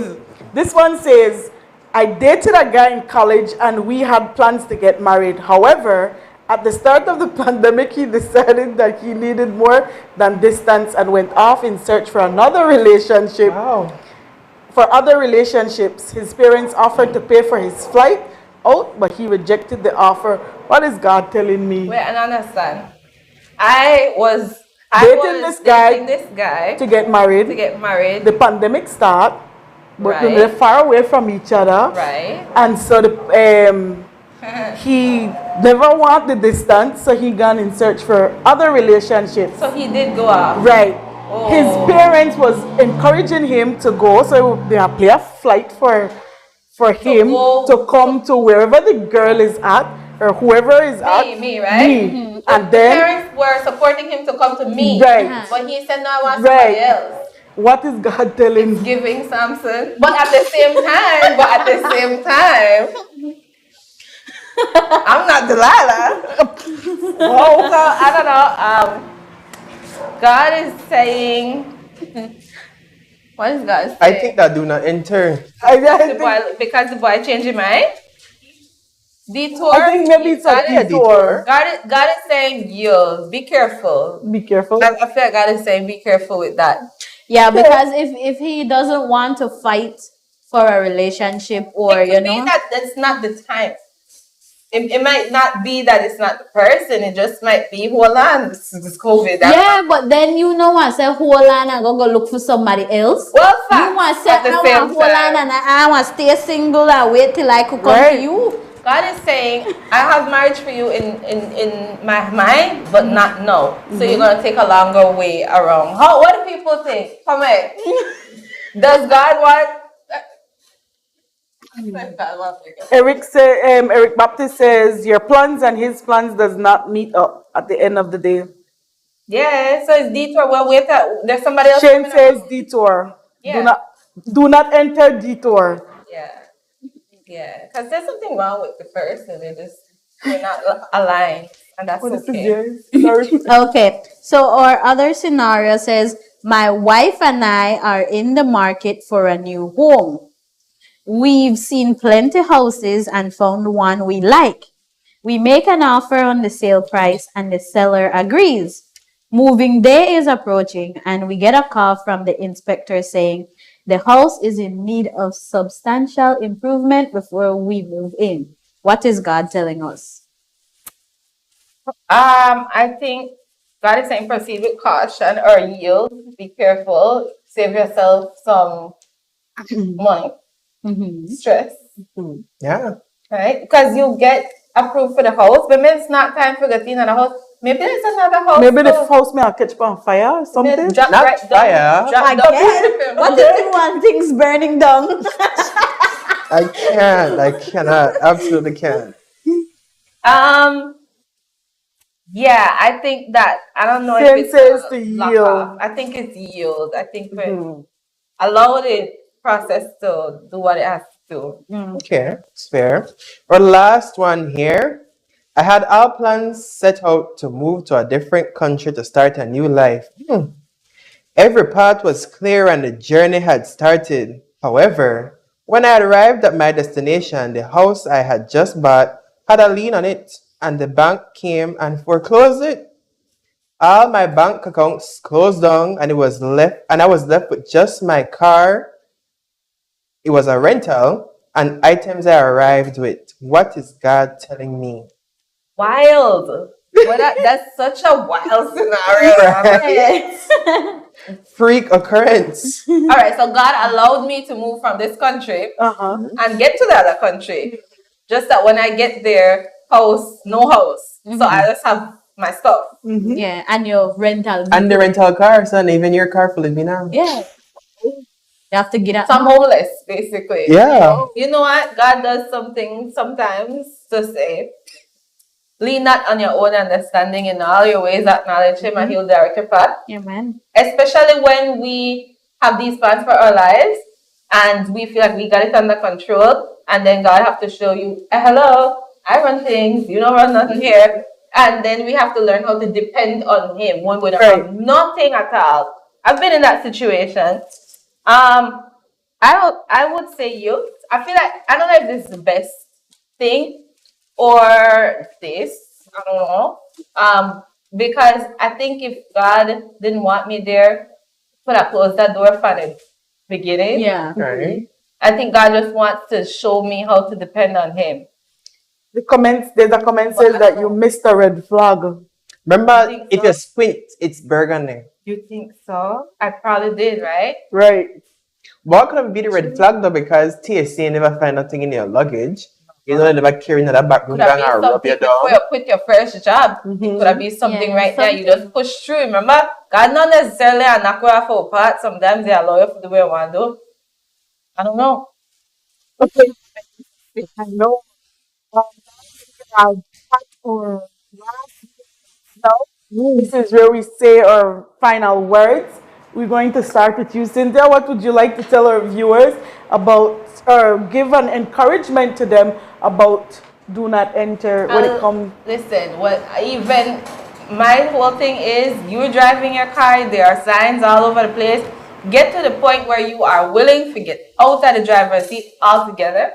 F: this one says, I dated a guy in college and we had plans to get married. However, at the start of the pandemic, he decided that he needed more than distance and went off in search for another relationship.
G: Wow.
F: For other relationships, his parents offered to pay for his flight out, but he rejected the offer. What is God telling me?
H: Wait, I don't understand. I was
F: dating this guy to get married.
H: The
F: pandemic started, but
H: right.
F: they're far away from each other.
H: Right.
F: And so he never wanted the distance, so he gone in search for other relationships.
H: So he did go out.
F: Right.
H: Oh.
F: His parents was encouraging him to go, so they pay a flight for him to come to wherever the girl is at or whoever is at.
H: Me, right?
F: Me.
H: Mm-hmm.
F: And
H: the
F: then
H: parents were supporting him to come to me.
F: Right.
H: But he said, no, I want somebody else.
F: What is God telling?
H: It's giving Samson. But at the same time, I'm not Delilah. So I don't know. God is saying, what is God saying?
G: I think that do not enter.
H: Because the boy changed his mind. Detour.
F: I think maybe it's a detour.
H: God is saying, yo, be careful.
F: Be careful.
H: I feel like God is saying, be careful with that.
E: Yeah, because if he doesn't want to fight for a relationship or,
H: it could be that that's not the time. It might not be that it's not the person. It just might be, hold on, this is COVID.
E: Yeah, but then you know what? Say, hold on and go look for somebody else.
H: Well,
E: you want to say, I want hold on and I want to stay single and wait till I could come to you.
H: God is saying, I have marriage for you in my mind, but not now. So you're going to take a longer way around. What do people think? Come here. Does God want...
F: Eric Baptist says your plans and his plans does not meet up at the end of the day.
H: Yeah, so it's detour. Well, wait, there's somebody else.
F: Shane says detour.
H: Yeah.
F: Do not enter detour.
H: Yeah, because there's something wrong with the person. They're not aligned, and that's okay.
E: Okay, so our other scenario says my wife and I are in the market for a new home. We've seen plenty houses and found one we like. We make an offer on the sale price and the seller agrees. Moving day is approaching and we get a call from the inspector saying the house is in need of substantial improvement before we move in. What is God telling us?
H: I think God is saying proceed with caution or yield. Be careful. Save yourself some money. Stress.
G: Yeah.
H: Right? Because you get approved for the house, but maybe it's not time for getting in the house. Maybe there's another house.
F: Maybe the house may have catch on fire or something.
H: Drop
G: Not
H: right
G: fire.
H: down. Drop down.
E: Again, what if you want things burning down?
G: I can't. I cannot. Absolutely can't.
H: Yeah, I think that I don't know
F: Sin
H: if it's
F: says
H: a
F: to
H: block
F: yield.
H: off. I think it's yield. I think we allow the process to do what it has to do.
G: Okay, it's fair. Our last one here. I had all plans set out to move to a different country to start a new life. Every path was clear and the journey had started. However, when I arrived at my destination, the house I had just bought had a lien on it, and the bank came and foreclosed it. All my bank accounts closed down, and I was left with just my car. It was a rental and items I arrived with. What is God telling me?
H: Wild. Well, that's such a wild scenario.
G: Right? Freak occurrence.
H: All right, so God allowed me to move from this country and get to the other country. Just that when I get there, no house. So I just have my stuff.
E: Yeah, and your rental.
G: And the rental car, son, even your car for living now.
E: Yeah. You have to get out.
H: So I'm homeless, basically.
G: Yeah.
H: You know what? God does something sometimes to say, lean not on your own understanding, in all your ways acknowledge Him and He'll direct your path.
E: Amen.
H: Especially when we have these plans for our lives and we feel like we got it under control, and then God have to show you, hello, I run things, you don't run nothing here. And then we have to learn how to depend on Him when we don't have nothing at all. I've been in that situation. I would say youth. I feel like, I don't know if this is the best thing or this. I don't know. Because I think if God didn't want me there, would have closed that door from the beginning.
E: Yeah.
G: Right.
H: I think God just wants to show me how to depend on Him.
F: There's a comment says that you missed a red flag.
G: Remember, if you squint, it's burgundy.
H: You think so? I probably did, right?
F: Right.
G: What could have been the red flag though? Because TSC never find nothing in your luggage. You know, they never carry another background
H: Could have
G: or
H: been
G: rub you
H: something
G: down.
H: before you quit your first job. Could have been something right there. You just push through. Remember, God not necessarily a knock you off for part. Sometimes they allow you to do what you want to do. I don't know.
F: Okay. I know. This is where we say our final words. We're going to start with you, Cynthia. What would you like to tell our viewers about, or give an encouragement to them about do not enter when it comes?
H: Listen, even my whole thing is, you're driving your car, there are signs all over the place. Get to the point where you are willing to get out of the driver's seat altogether.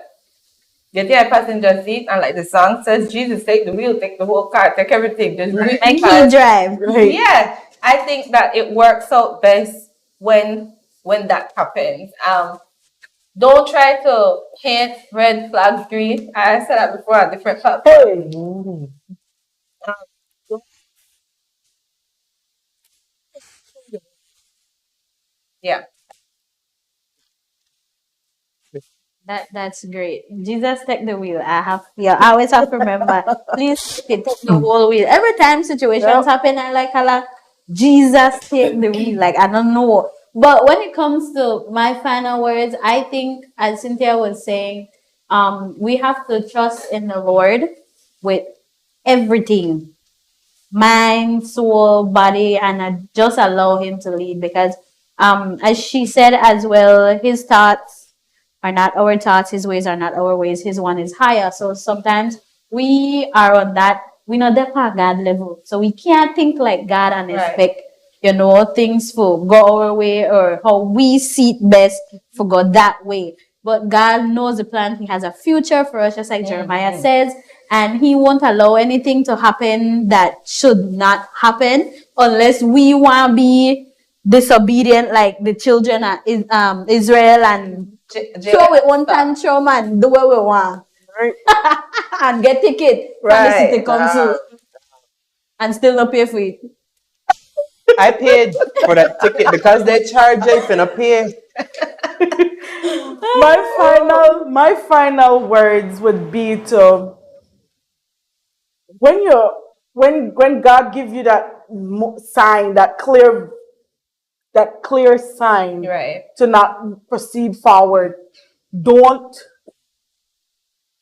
H: Get in a passenger seat, and like the song says, Jesus, take the wheel, take the whole car, take everything. Just
E: make He drive.
F: Right.
H: Yeah, I think that it works out best when that happens. Don't try to paint red flags green. I said that before on different platforms. Yeah.
E: That's great. Jesus take the wheel. I always have to remember. Please take the whole wheel. Every time situations happen, I like Jesus take the wheel. Like I don't know. But when it comes to my final words, I think as Cynthia was saying, we have to trust in the Lord with everything. Mind, soul, body, and just allow Him to lead, because as she said as well, His thoughts are not our thoughts, His ways are not our ways, His one is higher. So sometimes we are on that, we know that God level. So we can't think like God and expect, things for go our way or how we see it best for go that way. But God knows the plan. He has a future for us, just like Jeremiah says, and He won't allow anything to happen that should not happen unless we want to be disobedient like the children of Israel and throw it one tantrum and do what we want.
F: Right.
E: And get ticket from the city council and still not pay for it.
G: I paid for that ticket because they charge you if you not pay.
F: My final words would be to when God gives you that sign, that clear sign to not proceed forward, don't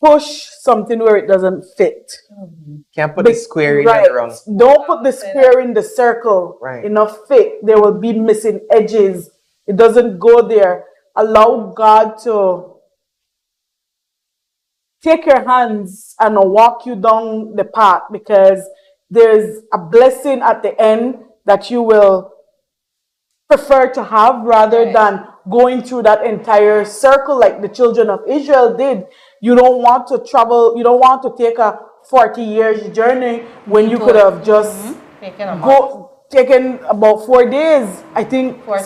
F: push something where it doesn't fit.
G: Can't put the square in the wrong.
F: Don't put the square in the circle. Enough fit. There will be missing edges. It doesn't go there. Allow God to take your hands and walk you down the path, because there's a blessing at the end that you will prefer to have rather than going through that entire circle like the children of Israel did. You don't want to travel, you don't want to take a 40 years journey when you could have just taken about 4 days. I think 40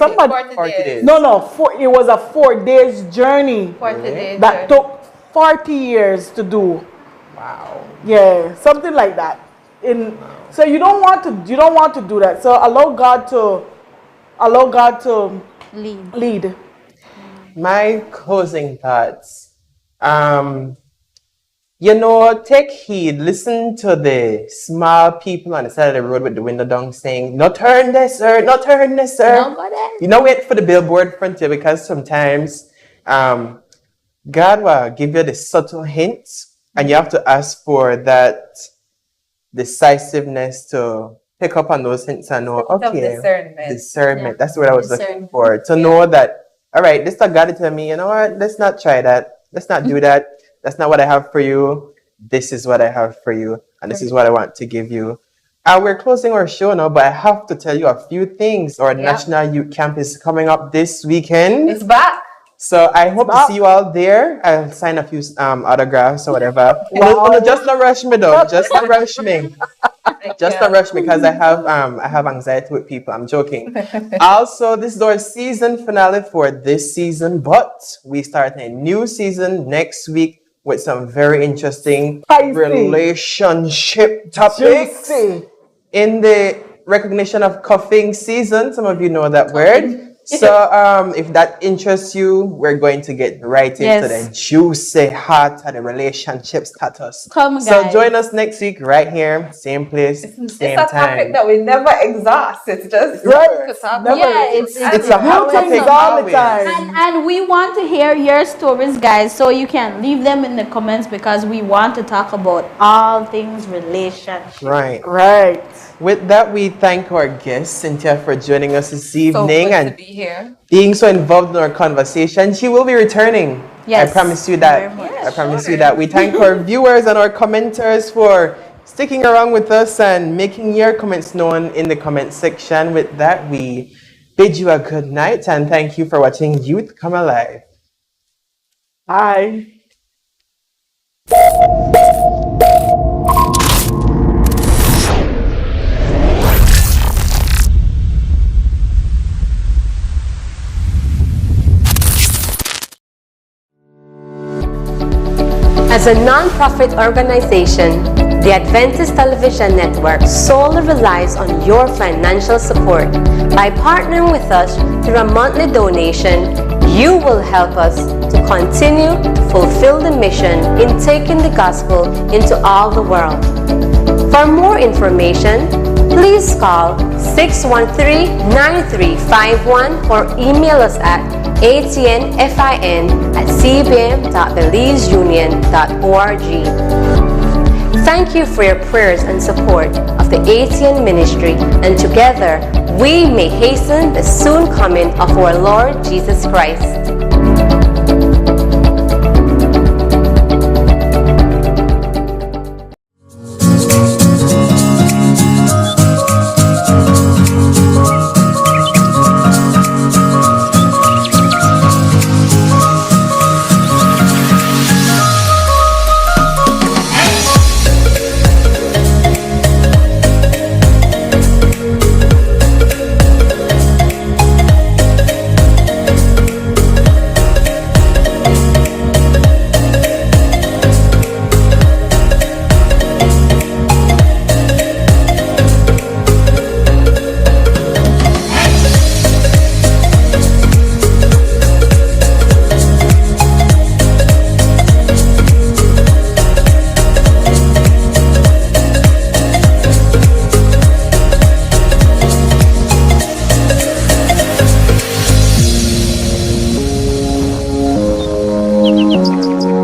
G: days.
F: No, it was a 4 days journey
H: 40 days
F: that took 40 years to do.
G: Wow.
F: Yeah, something like that. So you don't want to do that. So allow God to lead.
G: My closing thoughts. Take heed. Listen to the small people on the side of the road with the window down saying, "No turn this, sir. No turn this, sir." Wait for the billboard front here, because sometimes God will give you the subtle hints, and you have to ask for that decisiveness to pick up on those hints and know, okay, discernment. That's what I was looking for. To know that, all right, this is God to tell me, you know what, let's not try that. Let's not do that. That's not what I have for you. This is what I have for you. And this is what I want to give you. We're closing our show now, but I have to tell you a few things. Our National Youth Camp is coming up this weekend.
H: It's back.
G: So I hope to see you all there. I'll sign a few autographs or whatever. No, just not rush me though. Just not rush me. Just not rush me, because I have anxiety with people. I'm joking. Also, this is our season finale for this season, but we start a new season next week with some very interesting relationship topics. In the recognition of cuffing season, some of you know that word. So if that interests you, we're going to get right into the juicy heart of the relationship status. So join us next week right here, same place, same time.
H: It's a topic that we never exhaust. It's just
G: it's a hot topic all the time.
E: And we want to hear your stories, guys, so you can leave them in the comments, because we want to talk about all things relationship.
G: Right. With that, we thank our guest Cynthia for joining us this evening and being so involved in our conversation. She will be returning. I promise you that. I promise you that. We thank our viewers and our commenters for sticking around with us and making your comments known in the comment section. With that, we bid you a good night and thank you for watching Youth Come Alive.
F: Bye.
M: As a non-profit organization, the Adventist Television Network solely relies on your financial support. By partnering with us through a monthly donation, you will help us to continue to fulfill the mission in taking the gospel into all the world. For more information, please call 613-9351 or email us at atnfin@cbm.belizeunion.org. Thank you for your prayers and support of the ATN ministry, and together we may hasten the soon coming of our Lord Jesus Christ.
N: you.